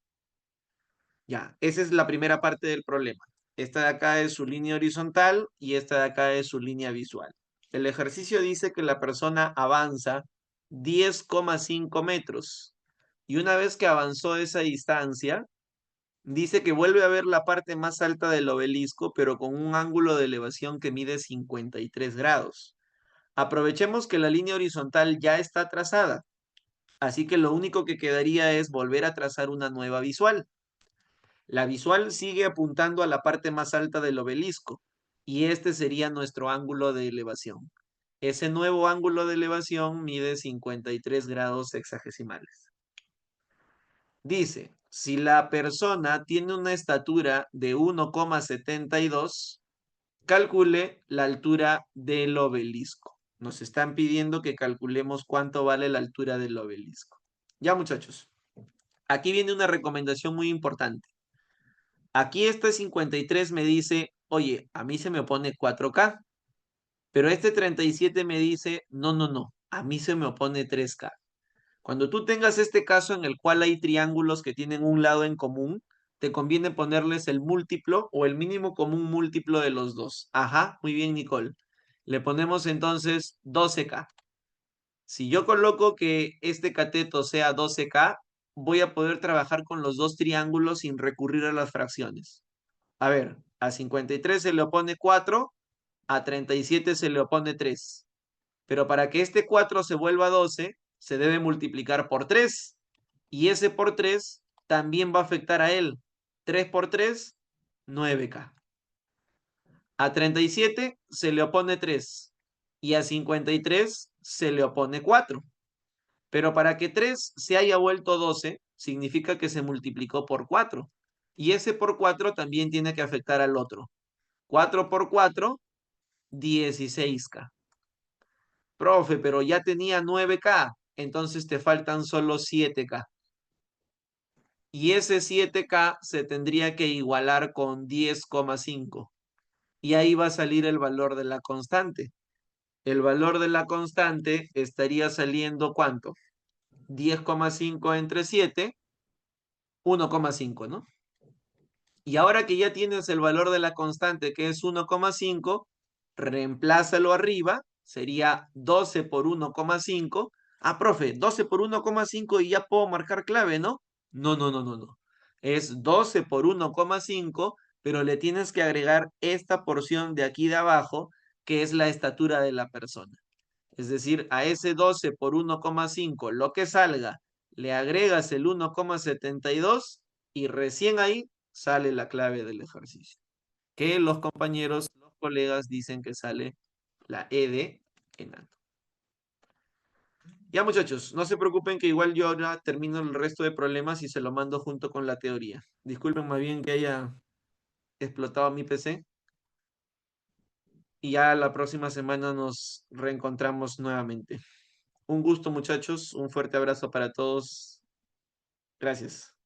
Ya, esa es la primera parte del problema. Esta de acá es su línea horizontal y esta de acá es su línea visual. El ejercicio dice que la persona avanza 10,5 metros y una vez que avanzó esa distancia, dice que vuelve a ver la parte más alta del obelisco, pero con un ángulo de elevación que mide 53 grados. Aprovechemos que la línea horizontal ya está trazada, así que lo único que quedaría es volver a trazar una nueva visual. La visual sigue apuntando a la parte más alta del obelisco y este sería nuestro ángulo de elevación. Ese nuevo ángulo de elevación mide 53 grados sexagesimales. Dice, si la persona tiene una estatura de 1,72, calcule la altura del obelisco. Nos están pidiendo que calculemos cuánto vale la altura del obelisco. Ya, muchachos, aquí viene una recomendación muy importante. Aquí este 53 me dice, oye, a mí se me opone 4K, pero este 37 me dice, no, no, no, a mí se me opone 3K. Cuando tú tengas este caso en el cual hay triángulos que tienen un lado en común, te conviene ponerles el múltiplo o el mínimo común múltiplo de los dos. Ajá, muy bien, Nicole. Le ponemos entonces 12K. Si yo coloco que este cateto sea 12K, voy a poder trabajar con los dos triángulos sin recurrir a las fracciones. A ver, a 53 se le opone 4, a 37 se le opone 3. Pero para que este 4 se vuelva 12, se debe multiplicar por 3. Y ese por 3 también va a afectar a él. 3 por 3, 9K. A 37 se le opone 3. Y a 53 se le opone 4. Pero para que 3 se haya vuelto 12, significa que se multiplicó por 4. Y ese por 4 también tiene que afectar al otro. 4 por 4, 16K. Profe, pero ya tenía 9K, entonces te faltan solo 7K. Y ese 7K se tendría que igualar con 10,5. Y ahí va a salir el valor de la constante. El valor de la constante estaría saliendo ¿cuánto? 10,5 entre 7, 1,5, ¿no? Y ahora que ya tienes el valor de la constante, que es 1,5, reemplázalo arriba, sería 12 por 1,5. Ah, profe, 12 por 1,5 y ya puedo marcar clave, ¿no? No, no, no, no, no. Es 12 por 1,5, pero le tienes que agregar esta porción de aquí de abajo, que es la estatura de la persona. Es decir, a ese 12 por 1,5, lo que salga, le agregas el 1,72 y recién ahí sale la clave del ejercicio. Que los compañeros, los colegas dicen que sale la E de enano. Ya muchachos, no se preocupen que igual yo ahora termino el resto de problemas y se lo mando junto con la teoría. Disculpen más bien que haya explotado mi PC y ya la próxima semana nos reencontramos nuevamente. Un gusto muchachos, un fuerte abrazo para todos. Gracias.